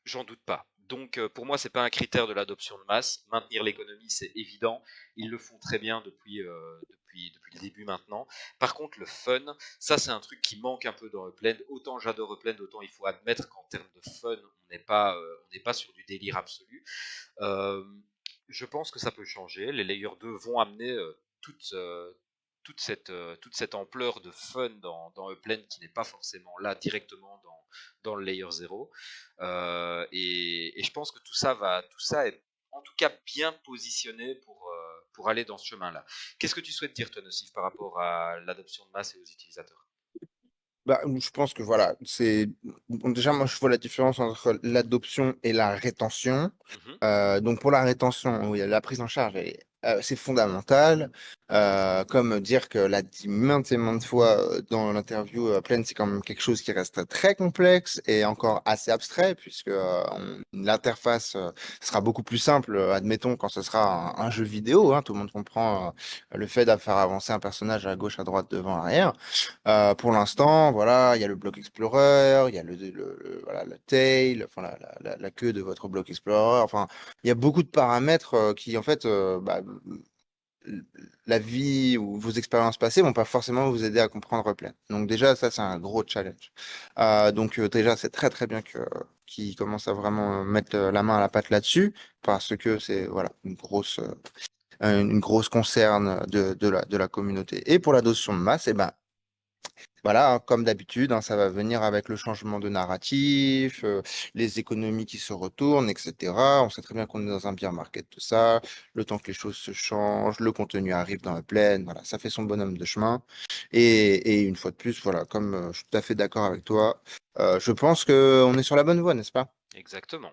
j'en doute pas. Donc pour moi, c'est pas un critère de l'adoption de masse. Maintenir l'économie, c'est évident. Ils le font très bien depuis le début maintenant. Par contre, le fun, ça c'est un truc qui manque un peu dans Upland. Autant j'adore Upland, autant il faut admettre qu'en termes de fun, on n'est pas sur du délire absolu. Euh, je pense que ça peut changer. Les Layer 2 vont amener toute cette ampleur de fun dans Upland qui n'est pas forcément là directement dans le Layer 0. Et je pense que tout ça est en tout cas bien positionné pour aller dans ce chemin-là. Qu'est-ce que tu souhaites dire, toi, Nocif, par rapport à l'adoption de masse et aux utilisateurs? Bah, je pense que voilà, c'est bon, déjà moi je vois la différence entre l'adoption et la rétention. Mhm. Donc pour la rétention, oui, la prise en charge, c'est fondamental. Comme dire que l'a dit maintes et maintes fois dans l'interview pleine, c'est quand même quelque chose qui reste très complexe et encore assez abstrait puisque l'interface sera beaucoup plus simple, admettons quand ce sera un jeu vidéo. Hein, tout le monde comprend le fait de faire avancer un personnage à gauche, à droite, devant, arrière. Pour l'instant, voilà, il y a le bloc Explorer, il y a voilà, le tail, enfin la queue de votre bloc Explorer. Enfin, il y a beaucoup de paramètres qui, en fait, l- la vie ou vos expériences passées vont pas forcément vous aider à comprendre plein. Donc déjà, ça, c'est un gros challenge. Donc déjà, c'est très très bien que qu'ils commencent à vraiment mettre la main à la pâte là-dessus, parce que c'est voilà une grosse concerne de la communauté. Et pour l'adoption de masse, eh ben voilà, hein, comme d'habitude, hein, ça va venir avec le changement de narratif, les économies qui se retournent, etc. On sait très bien qu'on est dans un bear market, tout ça. Le temps que les choses se changent, le contenu arrive dans la plaine, voilà, ça fait son bonhomme de chemin. Et une fois de plus, voilà, comme je suis tout à fait d'accord avec toi, je pense qu'on est sur la bonne voie, n'est-ce pas? Exactement.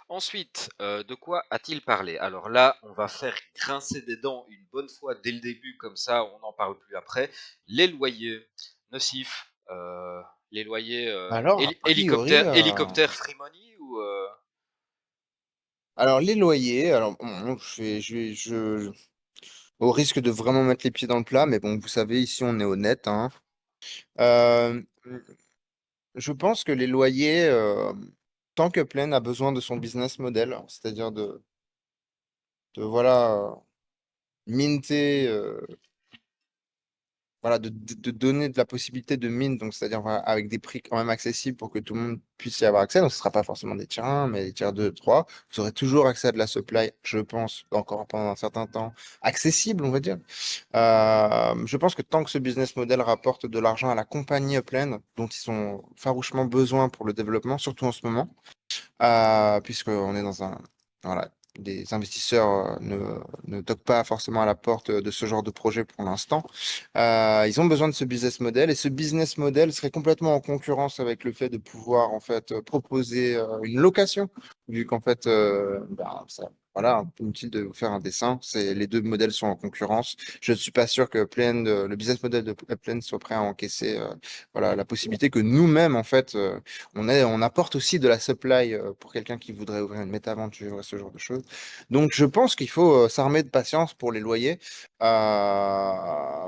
Ensuite, de quoi a-t-il parlé? Alors là, on va faire grincer des dents une bonne fois dès le début, comme ça on n'en parle plus après. Les loyers nocifs, les loyers Alors, a priori, hélicoptère free money ou alors les loyers, alors bon, au risque de vraiment mettre les pieds dans le plat, mais bon, vous savez, ici on est honnête, hein. Euh, je pense que les loyers, tant que Plaine a besoin de son business model, c'est-à-dire de voilà, minter, voilà, de donner de la possibilité de mine, donc c'est-à-dire voilà, avec des prix quand même accessibles pour que tout le monde puisse y avoir accès. Donc ce ne sera pas forcément des tiers 1, mais des tiers 2, 3. Vous aurez toujours accès à de la supply, je pense, encore pendant un certain temps, accessible, on va dire. Je pense que tant que ce business model rapporte de l'argent à la compagnie Upland, dont ils ont farouchement besoin pour le développement, surtout en ce moment, puisqu'on est dans un... Voilà, des investisseurs ne toquent pas forcément à la porte de ce genre de projet pour l'instant. Ils ont besoin de ce business model et ce business model serait complètement en concurrence avec le fait de pouvoir en fait proposer une location, vu qu'en fait, voilà, inutile de vous faire un dessin. Les deux modèles sont en concurrence. Je ne suis pas sûr que le business model de Plane soit prêt à encaisser voilà, la possibilité que nous-mêmes, en fait, on apporte aussi de la supply pour quelqu'un qui voudrait ouvrir une métaventure et ce genre de choses. Donc, je pense qu'il faut s'armer de patience pour les loyers,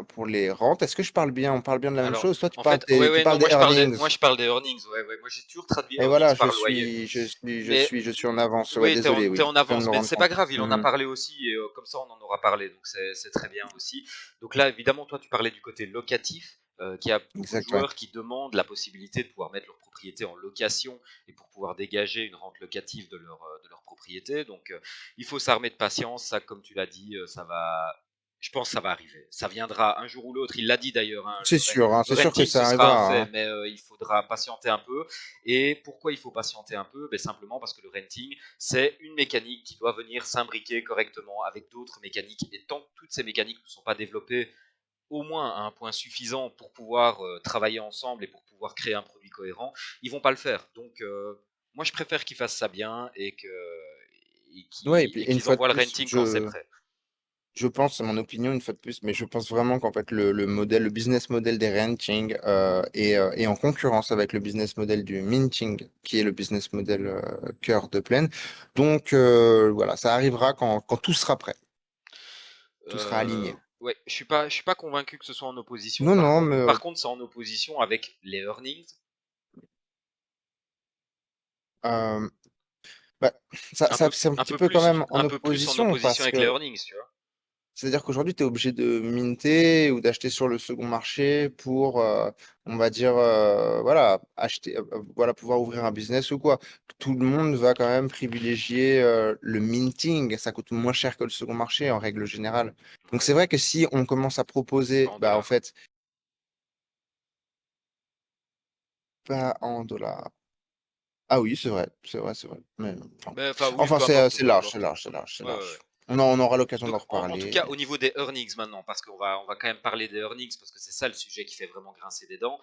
pour les rentes. Est-ce que je parle bien? On parle bien de la même Alors, chose? Toi, en fait, ouais, tu ouais, parles non, des moi earnings. je parle des earnings, ouais, ouais, moi j'ai toujours traduit Et earnings voilà, par loyer. Mais je suis en avance. Ouais, oui, désolé, t'es oui. en Je viens de avance, me mais rendre c'est pas compte. grave, il en a Mhm. parlé aussi, et comme ça on en aura parlé, donc c'est très bien aussi. Donc là, évidemment, toi tu parlais du côté locatif, qu'il y a beaucoup de Exact, ouais. joueurs qui demandent la possibilité de pouvoir mettre leur propriété en location et pour pouvoir dégager une rente locative de leur propriété. Donc il faut s'armer de patience, ça comme tu l'as dit, ça va... Je pense que ça va arriver. Ça viendra un jour ou l'autre. Il l'a dit d'ailleurs, hein, C'est sûr, hein, le c'est sûr que renting ce ça sera un arrivera, fait, hein. mais il faudra patienter un peu. Et pourquoi il faut patienter un peu? Ben, simplement parce que le renting, c'est une mécanique qui doit venir s'imbriquer correctement avec d'autres mécaniques. Et tant que toutes ces mécaniques ne sont pas développées au moins à un point suffisant pour pouvoir travailler ensemble et pour pouvoir créer un produit cohérent, ils vont pas le faire. Donc, moi, je préfère qu'ils fassent ça bien Ouais, et puis et une qu'ils fois de envoient le plus, renting quand c'est prêt. je pense, c'est mon opinion une fois de plus, mais je pense vraiment qu'en fait le modèle, le business model des renting est en concurrence avec le business model du minting, qui est le business model cœur de plaine. Donc voilà, ça arrivera quand tout sera prêt, tout sera aligné. Ouais, je suis pas convaincu que ce soit en opposition. Non, non, mais Par contre, c'est en opposition avec les earnings, euh, bah, ça c'est un petit peu quand même en un peu plus en opposition opposition parce avec les que earnings, tu vois. c'est-à-dire qu'aujourd'hui, tu es obligé de minter ou d'acheter sur le second marché pour, on va dire, voilà, acheter, voilà, pouvoir ouvrir un business ou quoi. Tout le monde va quand même privilégier le minting. Ça coûte moins cher que le second marché en règle générale. Donc c'est Ouais, vrai que si on commence à proposer, en bah en dollars. fait, pas en dollars. Ah oui, c'est vrai, c'est vrai, c'est vrai. Mais, Mais enfin, oui, enfin, c'est peu large, c'est importe. large, c'est large, c'est Ouais, ouais, ouais. large. On aura l'occasion d'en Donc, en tout cas, reparler. au niveau des earnings maintenant, parce on va quand même parler des earnings, parce que c'est ça le sujet qui fait vraiment grincer des dents.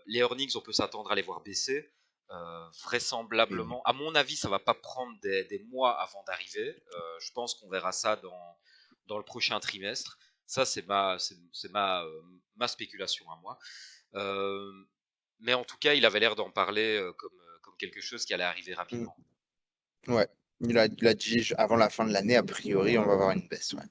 Les earnings, on peut s'attendre à les voir baisser. Oui. Vraisemblablement, à mon avis, ça va pas prendre des mois avant d'arriver. Je pense qu'on verra ça dans le prochain trimestre. Ça, ma spéculation à moi. Euh, mais en tout cas, il avait l'air d'en parler comme quelque chose qui allait arriver Mm. rapidement. Ouais, il a dit avant la fin de l'année, a priori, on va avoir une baisse. Ouais.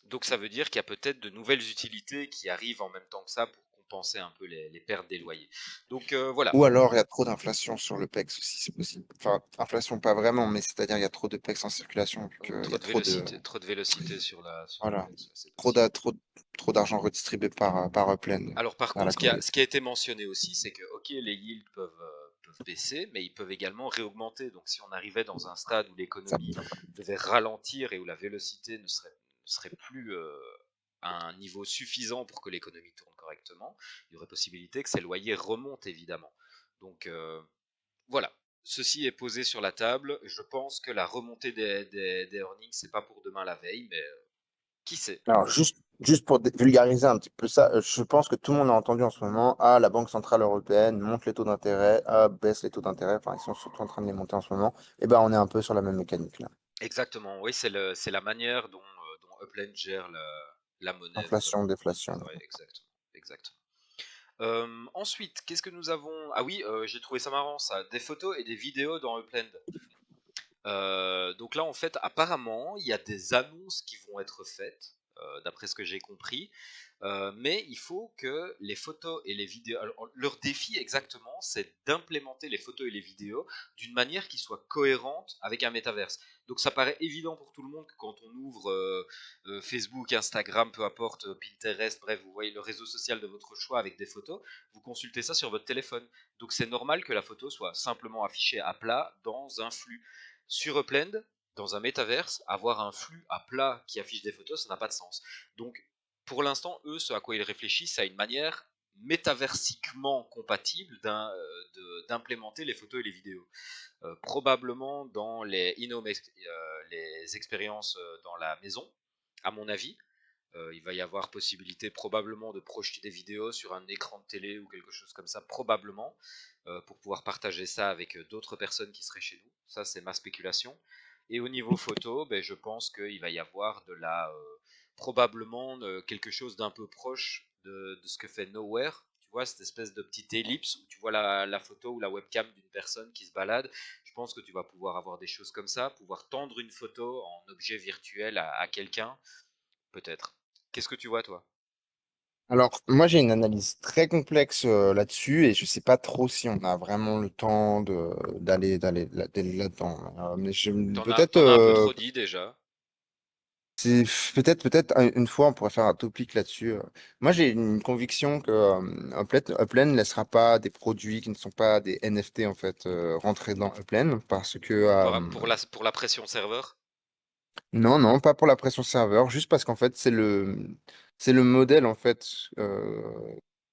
Donc ça veut dire qu'il y a peut-être de nouvelles utilités qui arrivent en même temps que ça pour compenser un peu les pertes des loyers. Donc voilà, Ou alors il y a trop d'inflation sur le PEX aussi, c'est possible. Enfin, inflation pas vraiment, mais c'est-à-dire il y a trop de PEX en circulation, vu qu'il y a trop de vélocité sur le voilà, PEX, ouais, c'est possible. trop d'argent redistribué par Upland Alors par à la contre, ce qui communauté. a été mentionné aussi, c'est que ok, les yields peuvent baisser, mais ils peuvent également réaugmenter. Donc si on arrivait dans un stade où Ça, l'économie devait ralentir et où la vélocité ne serait plus à un niveau suffisant pour que l'économie tourne correctement, il y aurait possibilité que ces loyers remontent évidemment. Donc voilà, ceci est posé sur la table. Je pense que la remontée des earnings, c'est pas pour demain la veille, mais qui sait? alors, juste pour vulgariser un petit peu ça, je pense que tout le monde a entendu en ce moment, ah, la Banque Centrale Européenne monte les taux d'intérêt, ah, baisse les taux d'intérêt, enfin, ils sont surtout en train de les monter en ce moment. Et ben, on est un peu sur la même mécanique là. Exactement, oui, c'est la manière dont Upland gère la monnaie Inflation, vis-à-vis. déflation. Ouais, exactement, exactement. Ensuite, qu'est-ce que nous avons? Ah oui, j'ai trouvé ça marrant ça, des photos et des vidéos dans Upland. Donc là, en fait, apparemment, il y a des annonces qui vont être faites, d'après ce que j'ai compris. Mais il faut que les photos et les vidéos. Alors, leur défi exactement, c'est d'implémenter les photos et les vidéos d'une manière qui soit cohérente avec un métaverse. Donc ça paraît évident pour tout le monde que quand on ouvre Facebook, Instagram, peu importe, Pinterest, bref, vous voyez le réseau social de votre choix avec des photos, vous consultez ça sur votre téléphone. Donc c'est normal que la photo soit simplement affichée à plat dans un flux. Sur Upland, dans un métaverse, avoir un flux à plat qui affiche des photos, ça n'a pas de sens. Donc pour l'instant, eux, ce à quoi ils réfléchissent, c'est à une manière métaversiquement compatible d'implémenter les photos et les vidéos. Probablement dans les expériences dans la maison, à mon avis. Il va y avoir possibilité probablement de projeter des vidéos sur un écran de télé ou quelque chose comme ça, probablement, pour pouvoir partager ça avec d'autres personnes qui seraient chez nous. Ça, c'est ma spéculation. Et au niveau photo, ben, je pense qu'il va y avoir probablement quelque chose d'un peu proche de ce que fait Nowhere. Tu vois, cette espèce de petite ellipse où tu vois la photo ou la webcam d'une personne qui se balade. Je pense que tu vas pouvoir avoir des choses comme ça, pouvoir tendre une photo en objet virtuel à quelqu'un, peut-être. Qu'est-ce que tu vois, toi? Alors, moi, j'ai une analyse très complexe là-dessus et je sais pas trop si on a vraiment le temps d'aller là-dedans. Mais peut-être T'en as un peu trop dit déjà. peut-être une fois on pourrait faire un topic là-dessus. Moi, j'ai une conviction que Upland ne laissera pas des produits qui ne sont pas des NFT en fait rentrer dans Upland parce que Pour la pression serveur. non, non, pas pour la pression serveur, juste parce qu'en fait, c'est le modèle en fait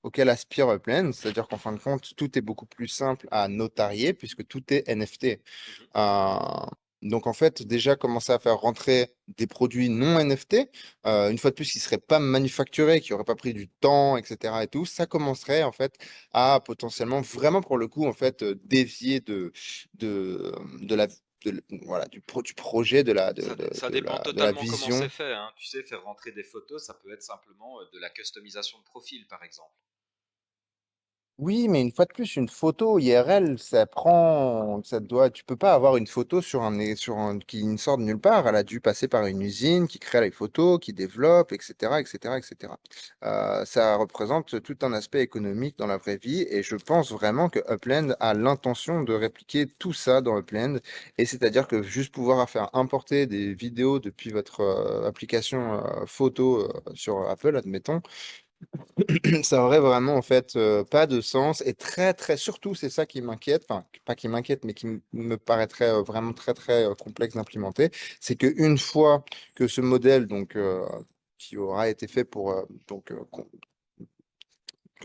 auquel aspire Upland, c'est-à-dire qu'en fin de compte, tout est beaucoup plus simple à notarier puisque tout est NFT. Mhm, Euh, donc en fait, déjà commencer à faire rentrer des produits non NFT, une fois de plus, qui ne seraient pas manufacturés, qui n'auraient pas pris du temps, etc. et tout, ça commencerait en fait à potentiellement vraiment pour le coup en fait dévier de la voilà, du projet, ça dépend de la totalement comment c'est vision. fait, hein. Tu sais, faire rentrer des photos, ça peut être simplement de la customisation de profil, par exemple. Oui, mais une fois de plus, une photo IRL, tu peux pas avoir une photo qui ne sort de nulle part. Elle a dû passer par une usine qui crée les photos, qui développe, etc., etc., etc. Ça représente tout un aspect économique dans la vraie vie et je pense vraiment que Upland a l'intention de répliquer tout ça dans Upland et c'est-à-dire que juste pouvoir faire importer des vidéos depuis votre application photo sur Apple, admettons, ça aurait vraiment en fait pas de sens et surtout c'est ça qui m'inquiète, enfin pas qui m'inquiète mais qui me paraîtrait vraiment très complexe d'implémenter, c'est que une fois que ce modèle qui aura été fait pour que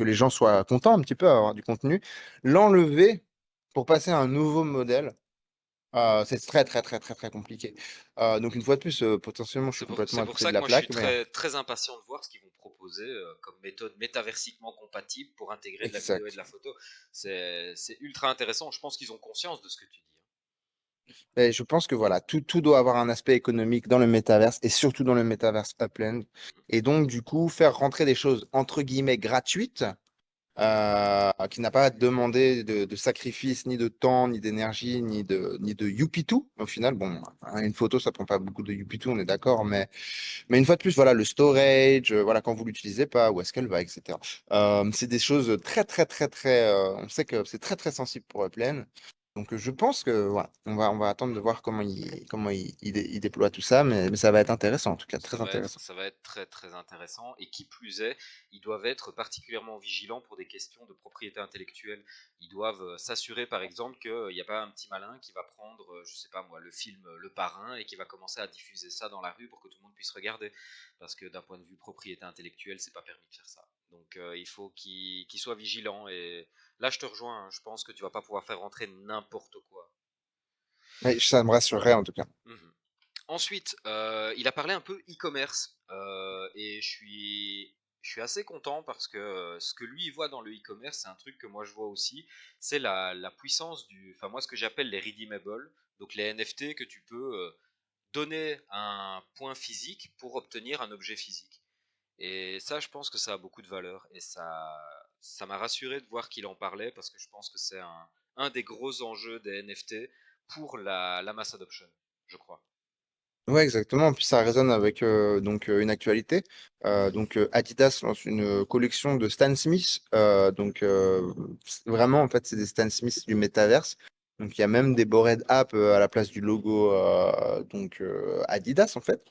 les gens soient contents un petit peu à avoir du contenu, l'enlever pour passer à un nouveau modèle, c'est très compliqué. Donc une fois de plus, potentiellement je suis complètement C'est à pour côté ça de que la moi je suis plaque, mais très impatient de voir ce qu'ils vont proposer comme méthode métaversiquement compatible pour intégrer de la vidéo et de exact. la photo. C'est ultra intéressant. Je pense qu'ils ont conscience de ce que tu dis, hein. Et je pense que voilà, tout doit avoir un aspect économique dans le métaverse et surtout dans le métaverse Upland. Et donc, du coup, faire rentrer des choses entre guillemets gratuites, qui n'a pas demandé de sacrifice, ni de temps, ni d'énergie, ni de Youpitou. Au final, bon, hein, une photo, ça prend pas beaucoup de Youpitou, on est d'accord, mais une fois de plus, voilà, le storage, voilà, quand vous l'utilisez pas, où est-ce qu'elle va, etc. C'est des choses on sait que c'est très sensible pour Upland. Donc je pense que voilà, on va attendre de voir il déploie tout ça, mais ça va être intéressant en tout cas, très intéressant. Ça va être très intéressant. Et qui plus est, ils doivent être particulièrement vigilants pour des questions de propriété intellectuelle. Ils doivent s'assurer, par exemple, qu'il n'y a pas un petit malin qui va prendre, je sais pas moi, le film Le Parrain et qui va commencer à diffuser ça dans la rue pour que tout le monde puisse regarder. Parce que d'un point de vue propriété intellectuelle, c'est pas permis de faire ça. Donc il faut qu'ils soient vigilants. Et là, je te rejoins, hein. Je pense que tu vas pas pouvoir faire rentrer n'importe quoi. Mais ça me rassurerait en tout cas. Mhm. Ensuite, il a parlé un peu e-commerce et je suis assez content parce que ce que lui il voit dans le e-commerce, c'est un truc que moi je vois aussi, c'est la puissance enfin moi ce que j'appelle les redeemables, donc les NFT que tu peux donner un point physique pour obtenir un objet physique. Et ça, je pense que ça a beaucoup de valeur et ça m'a rassuré de voir qu'il en parlait parce que je pense que c'est un des gros enjeux des NFT pour la mass adoption, je crois. Ouais, exactement. Puis ça résonne avec une actualité. Adidas lance une collection de Stan Smith. Vraiment, en fait, c'est des Stan Smith du métaverse. Donc, il y a même des Bored App à la place du logo Adidas, en fait.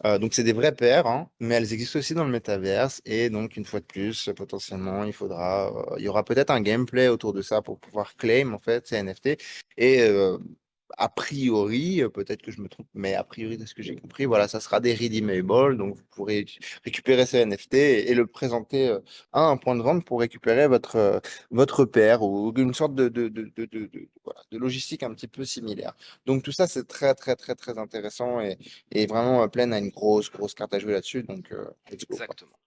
Mhm. Donc, c'est des vraies paires, hein, mais elles existent aussi dans le métaverse. Et donc, une fois de plus, potentiellement, il y aura peut-être un gameplay autour de ça pour pouvoir claim, en fait, ces NFT. Et a priori, peut-être que je me trompe, mais a priori, de ce que j'ai compris, voilà, ça sera des redeemable. Donc, vous pourrez récupérer ces NFT et le présenter à un point de vente pour récupérer votre paire ou une sorte voilà, de logistique un petit peu similaire. Donc, tout ça, c'est très, très, très, très intéressant et vraiment pleine à une grosse, grosse carte à jouer là-dessus. Donc, let's go, quoi. Exactement.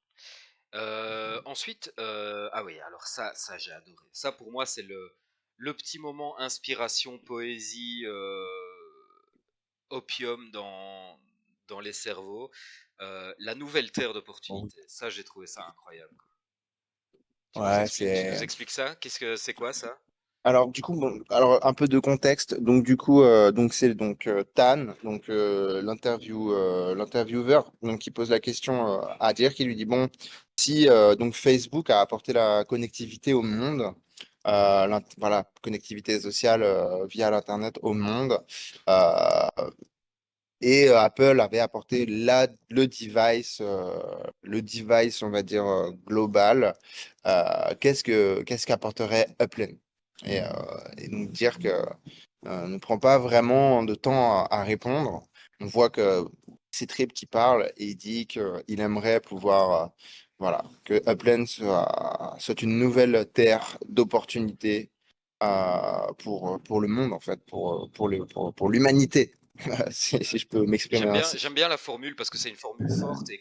Ensuite, ah oui, alors ça j'ai adoré. Ça pour moi c'est le petit moment inspiration, poésie, opium dans les cerveaux. La nouvelle terre Bon. d'opportunité. Ça j'ai trouvé ça incroyable, quoi. Ouais, Tu c'est. nous expliques ça? Qu'est-ce que c'est quoi ça? Alors du coup, bon, alors un peu de contexte. Donc du coup, c'est Tan, l'intervieweur, donc qui pose la question à Dirk, qui lui dit bon, si donc Facebook a apporté la connectivité au monde, voilà, connectivité sociale via l'internet au monde, euh, et Apple avait apporté le device, on va dire, global. Qu'est-ce qu'apporterait Upland? Et, euh, et donc dire que ne prend pas vraiment de temps à répondre. On voit que c'est Trip qui parle et il dit qu'il aimerait pouvoir, voilà, que Upland soit une nouvelle terre d'opportunités pour le monde, en fait, pour l'humanité. Si je peux m'exprimer ainsi. J'aime bien la formule parce que c'est une formule forte et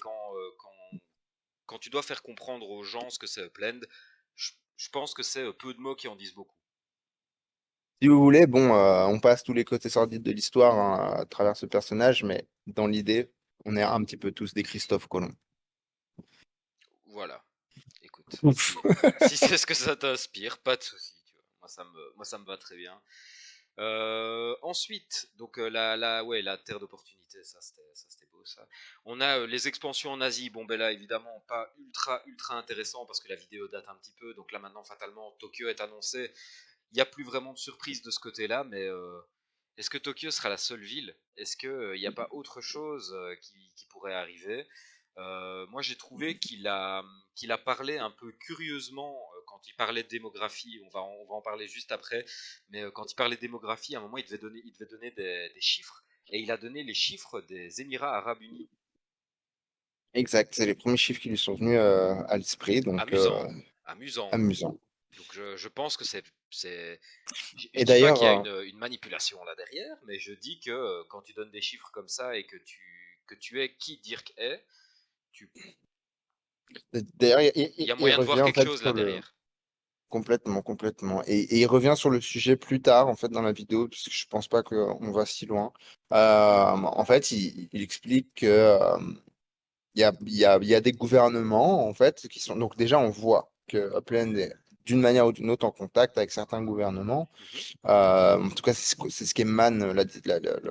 quand tu dois faire comprendre aux gens ce que c'est Upland, je pense que c'est peu de mots qui en disent beaucoup. Si vous voulez, bon, on passe tous les côtés sordides de l'histoire hein, à travers ce personnage, mais dans l'idée, on est un petit peu tous des Christophe Colomb. Voilà. Écoute, Ouf. si c'est ce que ça t'inspire, pas de souci. Tu vois. Moi, ça me va très bien. Ensuite, donc ouais, la terre d'opportunité, ça c'était beau ça. On a les expansions en Asie. Bon, ben là, évidemment, pas ultra intéressant parce que la vidéo date un petit peu. Donc là, maintenant, fatalement, Tokyo est annoncé. Il n'y a plus vraiment de surprise de ce côté-là, mais est-ce que Tokyo sera la seule ville? Est-ce qu'il n'y a pas autre chose qui pourrait arriver? Moi, j'ai trouvé qu'il a parlé un peu curieusement quand il parlait de démographie. On va en parler juste après. Mais quand il parlait de démographie, à un moment, il devait donner des chiffres. Et il a donné les chiffres des Émirats Arabes Unis. Exact, c'est les premiers chiffres qui lui sont venus à l'esprit, donc Amusant, amusant. amusant. Donc je pense que je Et dis pas d'ailleurs, qu'il y a une manipulation là derrière, mais je dis que quand tu donnes des chiffres comme ça et que tu es qui Dirk est, tu, d'ailleurs, il y a il moyen de voir revient en quelque fait chose là sur le derrière. complètement, complètement, et il revient sur le sujet plus tard en fait dans la vidéo, parce que je pense pas qu'on va si loin. En fait, il explique que il y a des gouvernements, en fait, qui sont. Donc, déjà, on voit que Upland est d'une manière ou d'une autre en contact avec certains gouvernements. Mhm, En tout cas, c'est ce qu'émanent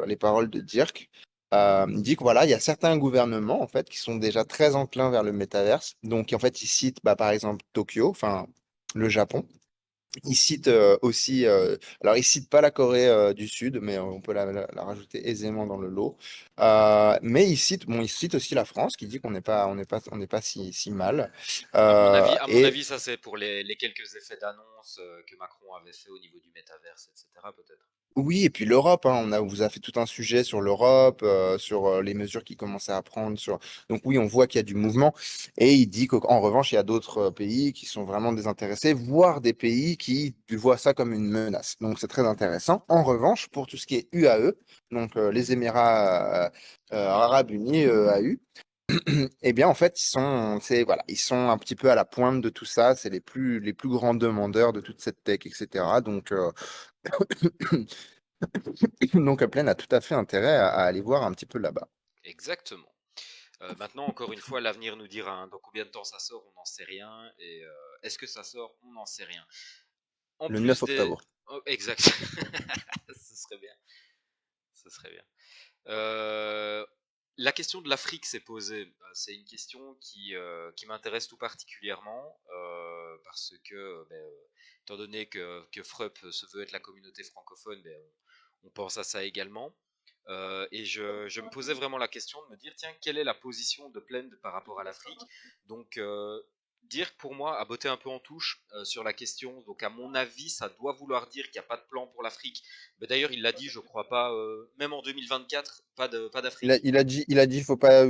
les paroles de Dirk. Il dit que voilà, il y a certains gouvernements, en fait, qui sont déjà très enclins vers le métaverse. Donc, en fait, il cite, bah, par exemple, Tokyo, enfin, le Japon. Il cite aussi, alors il cite pas la Corée du Sud, mais on peut la rajouter aisément dans le lot. Mais il cite aussi la France, qui dit on n'est pas si mal. À mon Et avis, ça c'est pour les quelques effets d'annonce que Macron avait fait au niveau du métaverse, etc. Peut-être. oui, et puis l'Europe, hein, on vous a fait tout un sujet sur l'Europe, sur les mesures qui commençaient à prendre. Donc oui, on voit qu'il y a du mouvement. Et il dit qu'en revanche, il y a d'autres pays qui sont vraiment désintéressés, voire des pays qui voient ça comme une menace. Donc c'est très intéressant. En revanche, pour tout ce qui est UAE, donc les Émirats Arabes Unis, AU, eh bien en fait, voilà, ils sont un petit peu à la pointe de tout ça. C'est les plus grands demandeurs de toute cette tech, etc. Donc Upland a tout à fait intérêt à aller voir un petit peu là-bas. Exactement. Maintenant, encore une fois, l'avenir nous dira. Hein, dans combien de temps ça sort, on n'en sait rien. Et est-ce que ça sort, on n'en sait rien. En Le plus 9 des... octobre. Oh, exact. Ce serait bien. Ce serait bien. Euh, la question de l'Afrique s'est posée. C'est une question qui m'intéresse tout particulièrement parce que, étant donné que FRUP se veut être la communauté francophone, on pense à ça également. Et je me posais vraiment la question de me dire, tiens, quelle est la position de Plend par rapport à l'Afrique? Donc, dire que pour moi, à botter un peu en touche sur la question, donc à mon avis, ça doit vouloir dire qu'il n'y a pas de plan pour l'Afrique. Mais d'ailleurs, il l'a dit, je crois pas, même en 2024, pas d'Afrique. Il a dit, faut pas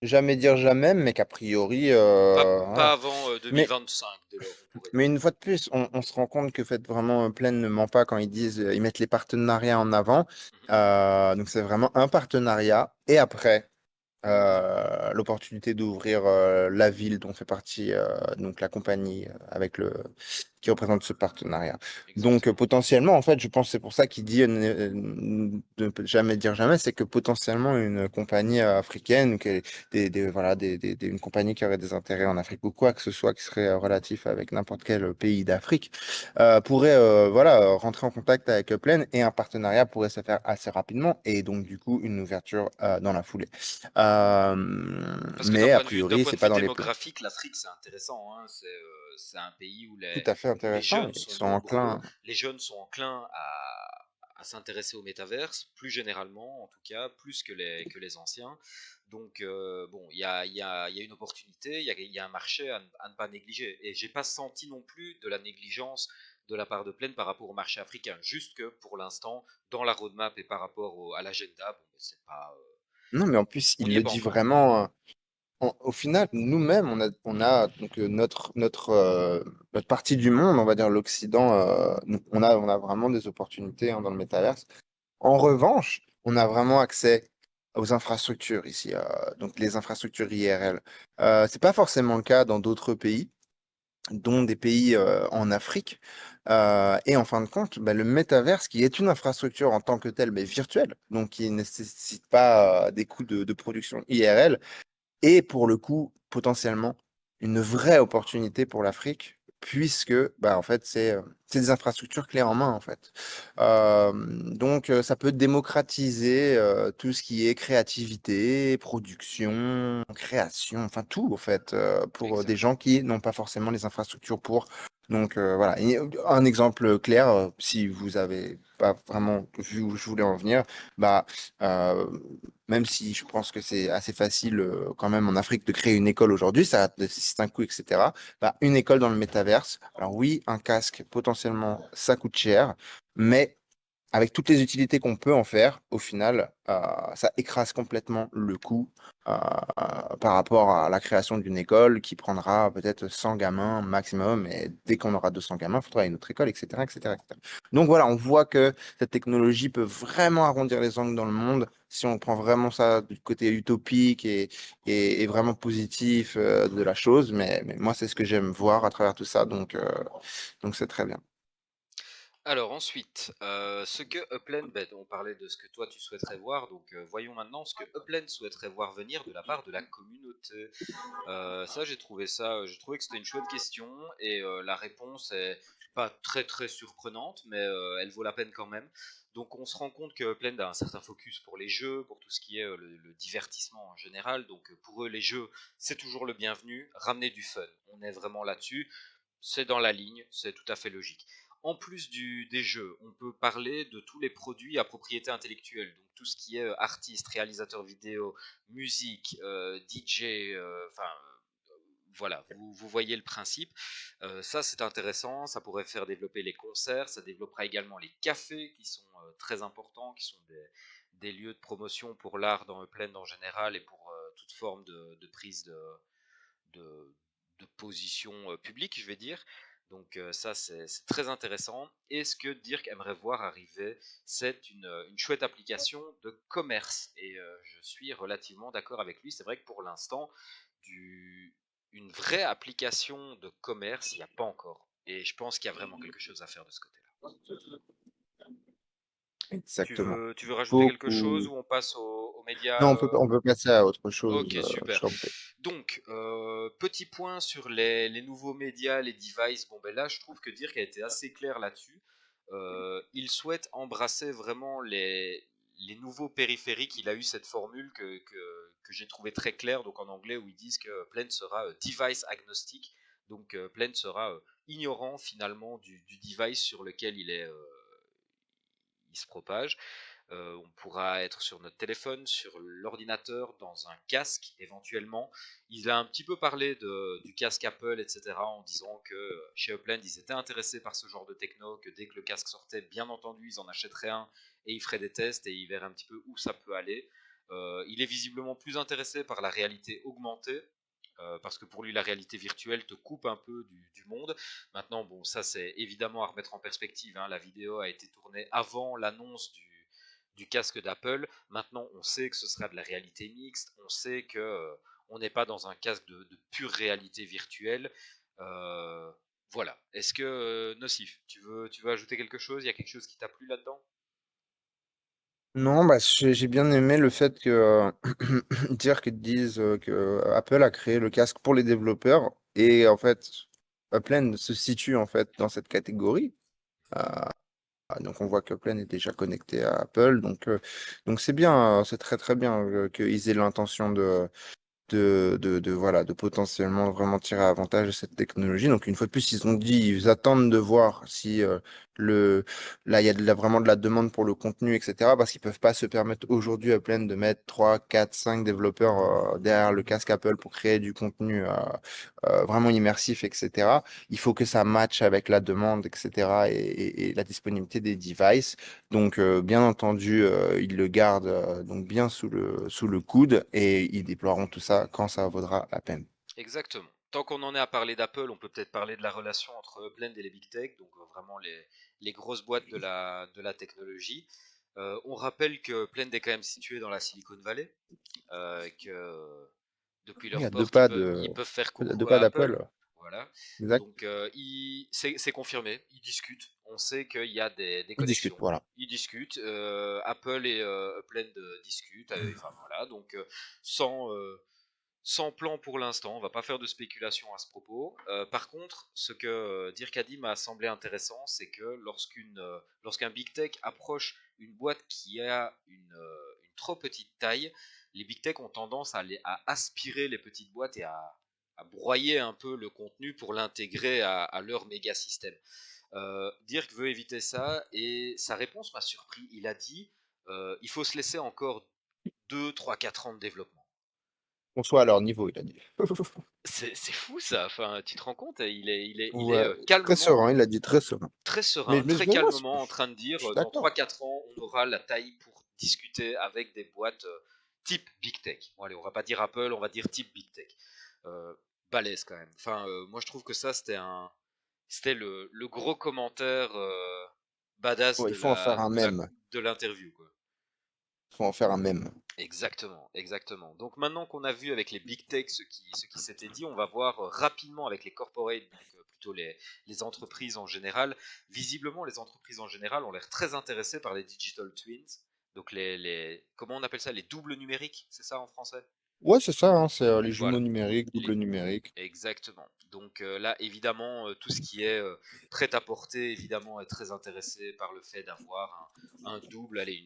jamais dire jamais, mais qu'a priori, Pas voilà. avant Mais 2025, dès lors, on pourrait Mais dire. une fois de plus, on se rend compte que fait vraiment Plaine ne ment pas quand ils disent ils mettent les partenariats en avant. Mhm. Donc c'est vraiment un partenariat et après l'opportunité d'ouvrir la ville dont fait partie donc la compagnie avec le qui représente ce partenariat. Donc Exactement. potentiellement, en fait, je pense que c'est pour ça qu'il dit ne peut jamais dire jamais, c'est que potentiellement une compagnie africaine, ou voilà, une compagnie qui aurait des intérêts en Afrique ou quoi que ce soit qui serait relatif avec n'importe quel pays d'Afrique, pourrait voilà, rentrer en contact avec Plaine et un partenariat pourrait se faire assez rapidement et donc du coup une ouverture dans la foulée. Euh, Parce que mais a d'un priori, point c'est de pas vue dans les plans. démographique, l'Afrique, c'est intéressant, hein. C'est un pays Tout à fait où les intéressant. jeunes Ils sont sont nombreux, enclins. les jeunes sont enclins à s'intéresser au métaverse, plus généralement, en tout cas, plus que les anciens. Donc, bon, il y a une opportunité, il y a un marché à ne pas négliger. Et j'ai pas senti non plus de la négligence de la part de Plaine par rapport au marché africain. Juste que pour l'instant, dans la roadmap et par rapport à l'agenda, bon, c'est pas, Non, mais en plus, on il n'y est le pas dit encore. vraiment. Au final, nous-mêmes, on a donc notre partie du monde, on va dire l'Occident, on a vraiment des opportunités hein, dans le métaverse. En revanche, on a vraiment accès aux infrastructures ici, donc les infrastructures IRL. C'est pas forcément le cas dans d'autres pays, dont des pays en Afrique. Et en fin de compte, bah, le métaverse, qui est une infrastructure en tant que telle, mais virtuelle, donc qui ne nécessite pas des coûts de production IRL, et pour le coup, potentiellement, une vraie opportunité pour l'Afrique, puisque bah, en fait, c'est des infrastructures clés en main, en fait. Donc, ça peut démocratiser tout ce qui est créativité, production, création, enfin tout, en fait, pour des gens Exactement. qui n'ont pas forcément les infrastructures pour. Donc, voilà. Et un exemple clair, si vous avez pas vraiment vu où je voulais en venir, bah, euh, même si je pense que c'est assez facile quand même en Afrique de créer une école aujourd'hui, ça nécessite un coût, etc. Bah, une école dans le métaverse. Alors oui, un casque, potentiellement, ça coûte cher, mais avec toutes les utilités qu'on peut en faire, au final, ça écrase complètement le coût par rapport à la création d'une école qui prendra peut-être 100 gamins maximum. Et dès qu'on aura 200 gamins, il faudra une autre école, etc., etc., etc. Donc voilà, on voit que cette technologie peut vraiment arrondir les angles dans le monde si on prend vraiment ça du côté utopique et vraiment positif de la chose. Mais moi, c'est ce que j'aime voir à travers tout ça. Donc c'est très bien. Alors ensuite, ce que Upland, on parlait de ce que toi tu souhaiterais voir, donc voyons maintenant ce que Upland souhaiterait voir venir de la part de la communauté. Ça, j'ai trouvé que c'était une chouette question et la réponse est pas très très surprenante, mais elle vaut la peine quand même. Donc on se rend compte que Upland a un certain focus pour les jeux, pour tout ce qui est le divertissement en général. Donc pour eux, les jeux, c'est toujours le bienvenu. Ramener du fun, on est vraiment là-dessus. C'est dans la ligne, c'est tout à fait logique. En plus des jeux, on peut parler de tous les produits à propriété intellectuelle, donc tout ce qui est artiste, réalisateur vidéo, musique, DJ, voilà, vous voyez le principe. Ça, c'est intéressant, ça pourrait faire développer les concerts, ça développera également les cafés qui sont très importants, qui sont des lieux de promotion pour l'art dans Upland en général et pour toute forme de prise de, de position publique, je vais dire. Donc ça, c'est très intéressant. Et ce que Dirk aimerait voir arriver, c'est une chouette application de commerce. Et je suis relativement d'accord avec lui. C'est vrai que pour l'instant, du, une vraie application de commerce, il n'y a pas encore. Et je pense qu'il y a vraiment quelque chose à faire de ce côté-là. Exactement. Tu veux rajouter quelque chose Beaucoup. ou on passe aux Non, médias on peut passer à autre chose. Ok, Je super. t'en prie. Donc, petit point sur les nouveaux médias, les devices. Bon, ben là, je trouve que Dirk a été assez clair là-dessus. Il souhaite embrasser vraiment les nouveaux périphériques, il a eu cette formule que j'ai trouvé très claire, donc en anglais, où ils disent que Plane sera device agnostic, donc Plane sera ignorant finalement du device sur lequel il se propage. On pourra être sur notre téléphone, sur l'ordinateur, dans un casque éventuellement. Il a un petit peu parlé du casque Apple, etc., en disant que chez Upland, ils étaient intéressés par ce genre de techno, que dès que le casque sortait, bien entendu, ils en achèteraient un et ils feraient des tests et ils verraient un petit peu où ça peut aller. Il est visiblement plus intéressé par la réalité augmentée. Parce que pour lui, la réalité virtuelle te coupe un peu du monde. Maintenant, bon, ça c'est évidemment à remettre en perspective, hein. La vidéo a été tournée avant l'annonce du casque d'Apple. Maintenant, on sait que ce sera de la réalité mixte. On sait que on n'est pas dans un casque de pure réalité virtuelle. Euh, voilà. Est-ce que Nocif, tu veux ajouter quelque chose? Il y a quelque chose qui t'a plu là-dedans? Non, bah, j'ai bien aimé le fait que dire qu'ils disent que Apple a créé le casque pour les développeurs et en fait, Upland se situe en fait dans cette catégorie. Euh, donc on voit que Upland est déjà connecté à Apple, donc c'est bien, c'est très très bien qu'ils aient l'intention voilà, de potentiellement vraiment tirer avantage de cette technologie. Donc, une fois de plus, ils ont dit, ils attendent de voir si le, là, il y a vraiment de la demande pour le contenu, etc. Parce qu'ils peuvent pas se permettre aujourd'hui à pleine de mettre 3 4 5 développeurs derrière le casque Apple pour créer du contenu vraiment immersif, etc. Il faut que ça matche avec la demande, etc. Et la disponibilité des devices. Donc, bien entendu, ils le gardent donc bien sous le coude et ils déploieront tout ça quand ça vaudra la peine. Exactement. Tant qu'on en est à parler d'Apple, on peut peut-être parler de la relation entre Blend et les big tech, donc vraiment les grosses boîtes de la technologie. On rappelle que Blend est quand même situé dans la Silicon Valley, que depuis Il y leur a deux porte, pas ils peuvent faire deux coucou pas à Apple. d'Apple. Voilà. Exact. Donc c'est confirmé, ils discutent. On sait qu'il y a des Ils discutent, connexions. voilà. Ils discutent. Apple et Upland discutent. Enfin voilà. Donc sans plan pour l'instant, on va pas faire de spéculation à ce propos. Par contre, ce que Dirkadi m'a semblé intéressant, c'est que lorsqu'un big tech approche une boîte qui a une trop petite taille, les big tech ont tendance à aspirer les petites boîtes et à broyer un peu le contenu pour l'intégrer à leur méga système. Dirk veut éviter ça et sa réponse m'a surpris. Il a dit il faut se laisser encore 2, 3, 4 ans de développement. Qu'on soit à leur niveau, il a dit. C'est fou ça, enfin, tu te rends compte, il est Ouais, très calmement, serein, il a dit très serein. très serein, très Mais moi, calmement en train de je dire suis dans d'accord. 3-4 ans, on aura la taille pour discuter avec des boîtes type Big Tech. Bon, allez, on va pas dire Apple, on va dire type Big Tech. Euh, Balèze quand même. Enfin, moi je trouve que ça c'était le gros commentaire badass Ouais, il faut en faire un mème. de l'interview, quoi. Il faut en faire un mème. Exactement, exactement. Donc maintenant qu'on a vu avec les big tech ce qui s'était dit, on va voir rapidement avec les corporates, donc plutôt les entreprises en général. Visiblement, les entreprises en général ont l'air très intéressées par les digital twins, donc comment on appelle ça, les doubles numériques, c'est ça en français? Ouais, c'est ça, hein, c'est les Voilà. jumeaux numériques, double Les, numérique. Exactement. Donc là, évidemment, tout ce qui est prêt à porter, évidemment, est très intéressé par le fait d'avoir un double, allez,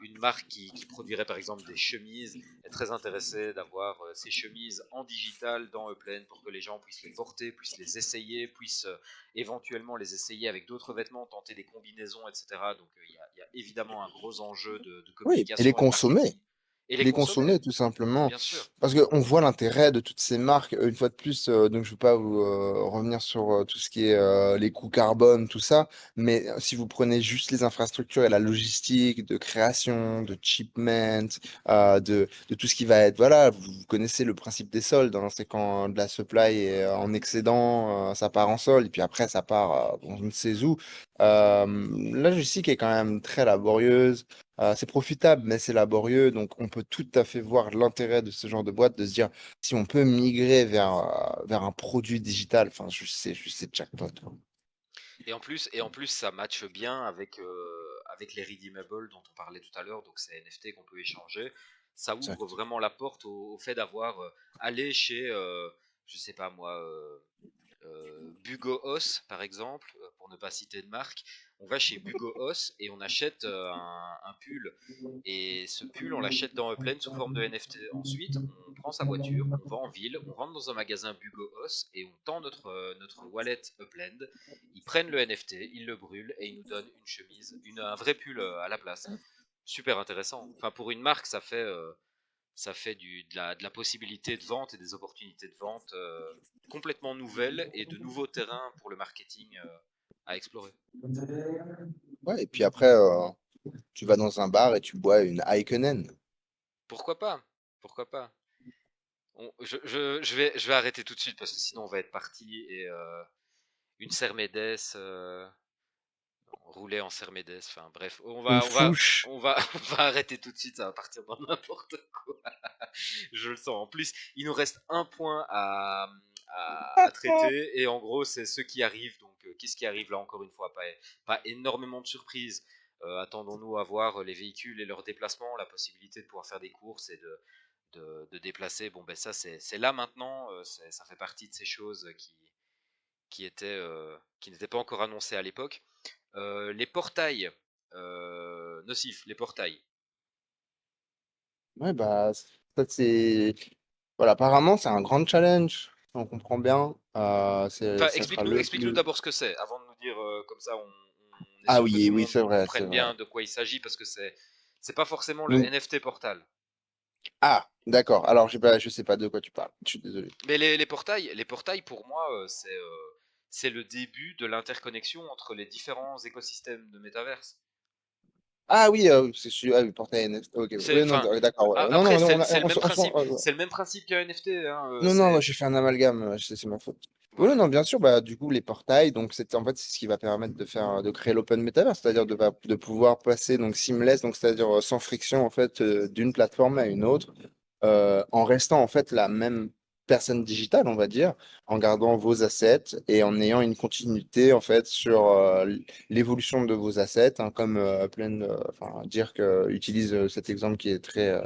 une marque qui produirait par exemple des chemises, est très intéressé d'avoir ces chemises en digital dans Upland pour que les gens puissent les porter, puissent les essayer, puissent éventuellement les essayer avec d'autres vêtements, tenter des combinaisons, etc. Donc il y a évidemment un gros enjeu de Oui, et les communication et de consommer. marketing. Et les Les consommer, consommer tout simplement bien sûr. parce qu'on voit l'intérêt de toutes ces marques une fois de plus donc je veux pas vous revenir sur tout ce qui est les coûts carbone tout ça mais si vous prenez juste les infrastructures et la logistique de création de shipment de tout ce qui va être voilà vous connaissez le principe des soldes hein, c'est quand de la supply est en excédent ça part en solde et puis après ça part on ne sait où la logistique est quand même très laborieuse. C'est profitable, mais c'est laborieux, donc on peut tout à fait voir l'intérêt de ce genre de boîte, de se dire si on peut migrer vers un produit digital, enfin je sais jackpot, quoi. Et en plus, ça matche bien avec les redeemables dont on parlait tout à l'heure, donc ces NFT qu'on peut échanger. Ça ouvre vraiment la porte au fait d'avoir allé chez, je sais pas moi, BugoOS par exemple, pour ne pas citer de marque, on va chez BugoOS et on achète un pull. Et ce pull, on l'achète dans Upland sous forme de NFT. Ensuite, on prend sa voiture, on va en ville, on rentre dans un magasin BugoOS et on tend notre wallet Upland. Ils prennent le NFT, ils le brûlent et ils nous donnent une chemise, un vrai pull à la place. Super intéressant. Enfin, pour une marque, ça fait de la possibilité de vente et des opportunités de vente complètement nouvelles et de nouveaux terrains pour le marketing à explorer. Ouais, et puis après, tu vas dans un bar et tu bois une Heikkinen. Pourquoi pas? Pourquoi pas? Je vais arrêter tout de suite parce que sinon on va être parti et une Sermedes, rouler en Sermedes, enfin bref, Une fouche. on va arrêter tout de suite, ça va partir dans n'importe quoi. Je le sens. En plus, il nous reste un point à traiter et en gros, c'est ceux qui arrivent. Donc, qu'est-ce qui arrive là encore une fois? Pas énormément de surprises. Attendons-nous à voir les véhicules et leurs déplacements, la possibilité de pouvoir faire des courses et de déplacer. Bon, ben ça, c'est là maintenant. Ça fait partie de ces choses qui n'étaient pas encore annoncées à l'époque. Les portails nocifs, les portails. Ouais, bah, ça, c'est. Voilà, apparemment, c'est un grand challenge. On comprend bien. Enfin, Ça sera explique-nous d'abord ce que c'est, avant de nous dire comme ça, on est Ah sûr que oui, tout le oui, monde c'est vrai, c'est comprenne vrai. bien de quoi il s'agit parce que c'est pas forcément le Donc, NFT Portal. ah, d'accord. Alors, je sais pas de quoi tu parles. Je suis désolé. Mais les portails pour moi, c'est le début de l'interconnexion entre les différents écosystèmes de métaverse. Ah oui, c'est sûr. Ah oui, portail NFT. Ok, C'est, oui, non, enfin, d'accord. Ouais. Non, après non, non, c'est le même principe, c'est le même principe qu'un NFT. Hein, non, non, j'ai fait un amalgame. C'est ma faute. Oui, voilà. non, bien sûr. Bah, du coup, les portails, donc c'est en fait c'est ce qui va permettre de faire, de créer l'open metaverse, c'est-à-dire de pouvoir passer donc seamless, donc c'est-à-dire sans friction en fait d'une plateforme à une autre en restant en fait la même personne digitale, on va dire, en gardant vos assets et en ayant une continuité en fait sur l'évolution de vos assets, hein, comme enfin, dire que utilise cet exemple qui est très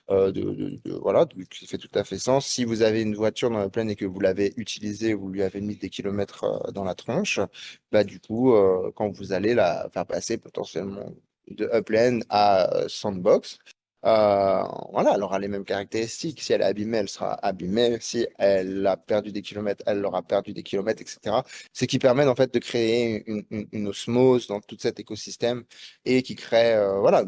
voilà, qui fait tout à fait sens. Si vous avez une voiture dans la plaine et que vous l'avez utilisée, vous lui avez mis des kilomètres dans la tronche, bah du coup, quand vous allez la faire passer potentiellement de Upland à Sandbox, voilà, elle aura les mêmes caractéristiques. Si elle est abîmée, elle sera abîmée. Si elle a perdu des kilomètres, elle aura perdu des kilomètres, etc. Ce qui permet en fait de créer une osmose dans tout cet écosystème et qui crée, voilà,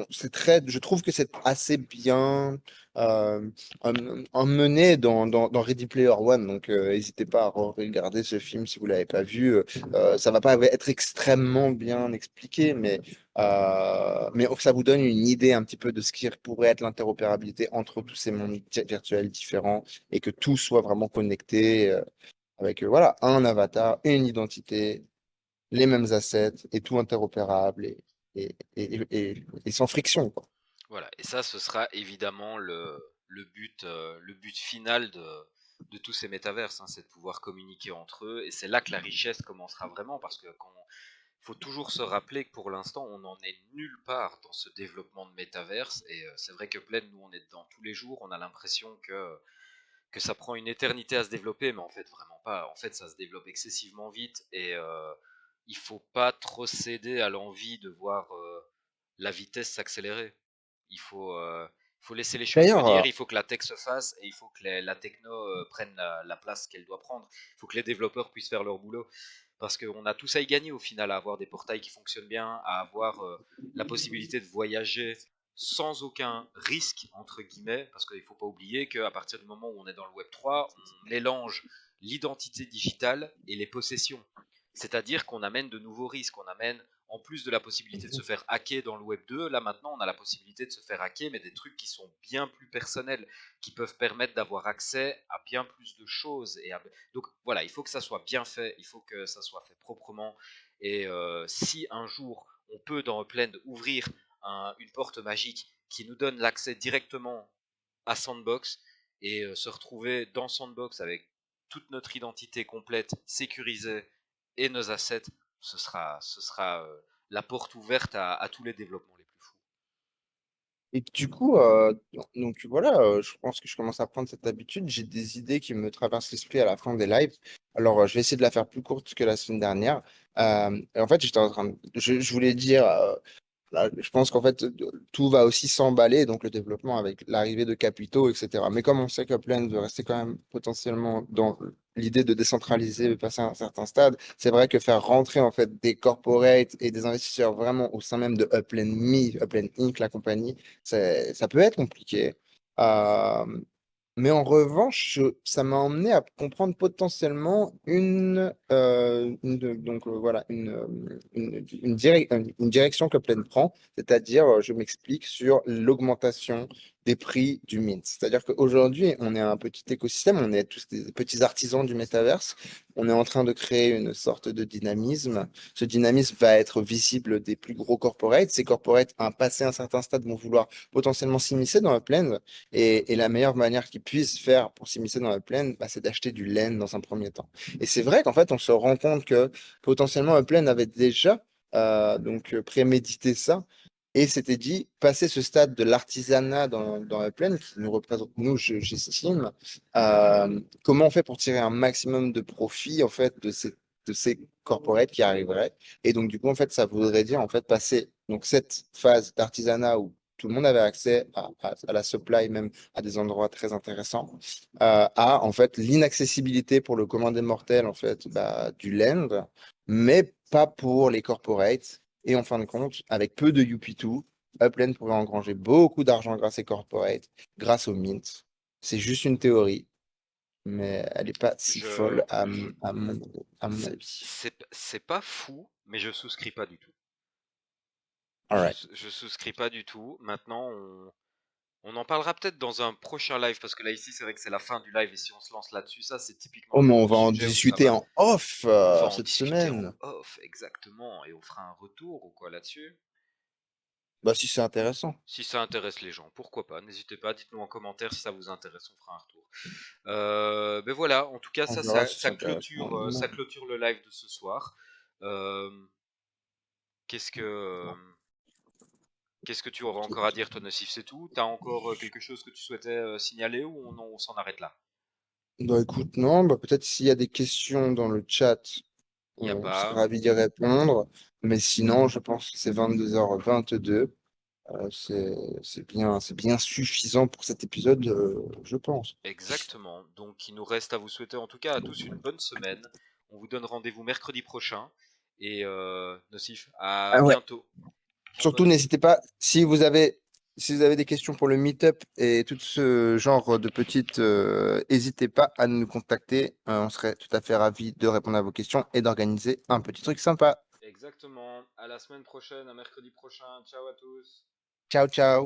c'est très, je trouve que c'est assez bien euh, emmené dans Ready Player One. Donc, n'hésitez pas à regarder ce film si vous l'avez pas vu. Ça va pas être extrêmement bien expliqué, mais ça vous donne une idée un petit peu de ce qui pourrait être l'interopérabilité entre tous ces mondes virtuels différents et que tout soit vraiment connecté avec voilà, un avatar, une identité, les mêmes assets et tout interopérable et sans friction, quoi. Voilà, et ça, ce sera évidemment le but final de tous ces métaverses, hein, c'est de pouvoir communiquer entre eux, et c'est là que la richesse commencera vraiment, parce que faut toujours se rappeler que pour l'instant, on n'en est nulle part dans ce développement de métaverse, et c'est vrai que plein, nous, on est dedans tous les jours, on a l'impression que ça prend une éternité à se développer, mais en fait, vraiment pas. En fait, ça se développe excessivement vite, et il faut pas trop céder à l'envie de voir la vitesse s'accélérer. Il faut laisser les choses D'ailleurs, venir, il faut que la tech se fasse et il faut que la techno prenne la place qu'elle doit prendre. Il faut que les développeurs puissent faire leur boulot. Parce qu'on a tous à y gagner au final, à avoir des portails qui fonctionnent bien, à avoir la possibilité de voyager sans aucun risque, entre guillemets, parce qu'il ne faut pas oublier qu'à partir du moment où on est dans le Web 3, on mélange l'identité digitale et les possessions. C'est-à-dire qu'on amène de nouveaux risques, on amène en plus de la possibilité de se faire hacker dans le Web 2, là maintenant on a la possibilité de se faire hacker, mais des trucs qui sont bien plus personnels, qui peuvent permettre d'avoir accès à bien plus de choses. Donc voilà, il faut que ça soit bien fait, il faut que ça soit fait proprement. Et si un jour on peut dans Upland ouvrir une porte magique qui nous donne l'accès directement à Sandbox et se retrouver dans Sandbox avec toute notre identité complète, sécurisée et nos assets, ce sera la porte ouverte à tous les développements les plus fous. Et du coup, donc voilà, je pense que je commence à prendre cette habitude. J'ai des idées qui me traversent l'esprit à la fin des lives. Alors, je vais essayer de la faire plus courte que la semaine dernière. Et en fait, je voulais dire, là, je pense qu'en fait, tout va aussi s'emballer, donc le développement avec l'arrivée de capitaux, etc. Mais comme on sait qu'Upland veut rester quand même potentiellement dans l'idée de décentraliser et passer à un certain stade, c'est vrai que faire rentrer en fait des corporates et des investisseurs vraiment au sein même de Upland Me, Upland Inc., la compagnie, ça peut être compliqué. Euh, mais en revanche, ça m'a emmené à comprendre potentiellement voilà, une direction que Plaine prend, c'est-à-dire, je m'explique, sur l'augmentation des prix du mint. C'est-à-dire qu'aujourd'hui, on est un petit écosystème, on est tous des petits artisans du métaverse, on est en train de créer une sorte de dynamisme. Ce dynamisme va être visible des plus gros corporates. Ces corporates, passé un certain stade, vont vouloir potentiellement s'immiscer dans la plaine. Et la meilleure manière qu'ils puissent faire pour s'immiscer dans la plaine, bah, c'est d'acheter du laine dans un premier temps. Et c'est vrai qu'en fait, on se rend compte que potentiellement Upland avait déjà prémédité ça et s'était dit, passer ce stade de l'artisanat dans Upland, qui nous représente, nous, j'estime, comment on fait pour tirer un maximum de profit en fait de ces corporates qui arriveraient. Et donc, du coup, en fait, ça voudrait dire en fait passer donc cette phase d'artisanat où tout le monde avait accès à la supply, même à des endroits très intéressants, à en fait l'inaccessibilité pour le commun des mortels en fait bah, du land, mais pas pour les corporates. Et en fin de compte, avec peu de UP2, Upland pourrait engranger beaucoup d'argent grâce aux corporates, grâce au mint. C'est juste une théorie, mais elle n'est pas si Je, folle je, à mon avis. c'est pas fou, mais je souscris pas du tout. Alright. Je souscris pas du tout. Maintenant, on en parlera peut-être dans un prochain live, parce que là, ici, c'est vrai que c'est la fin du live, et si on se lance là-dessus, ça, c'est typiquement Oh, le mais on genre de va en sujet où ça discuter va. en off On va en cette discuter en semaine. off, exactement, et on fera un retour ou quoi là-dessus. Bah, si c'est intéressant. Si ça intéresse les gens, pourquoi pas. N'hésitez pas, dites-nous en commentaire si ça vous intéresse, on fera un retour. Ben voilà, en tout cas, On ça, verra ça, si c'est ça intéressant. clôture, ça clôture le live de ce soir. Euh, qu'est-ce que, qu'est-ce que tu auras encore à dire, toi, Nocif? C'est tout? T'as encore quelque chose que tu souhaitais signaler ou on s'en arrête là? Bah écoute, non, bah peut-être s'il y a des questions dans le chat, Y a on sera pas. ravi d'y répondre. Mais sinon, je pense que c'est 22h22. C'est bien suffisant pour cet épisode, je pense. Exactement. Donc, il nous reste à vous souhaiter en tout cas à tous une bonne semaine. On vous donne rendez-vous mercredi prochain. Et Nocif, à Ah ouais. bientôt. Prends Surtout, note. n'hésitez pas, si vous avez des questions pour le meet-up et tout ce genre de petites, n'hésitez pas à nous contacter. On serait tout à fait ravis de répondre à vos questions et d'organiser un petit truc sympa. Exactement. À la semaine prochaine, à mercredi prochain. Ciao à tous. Ciao, ciao.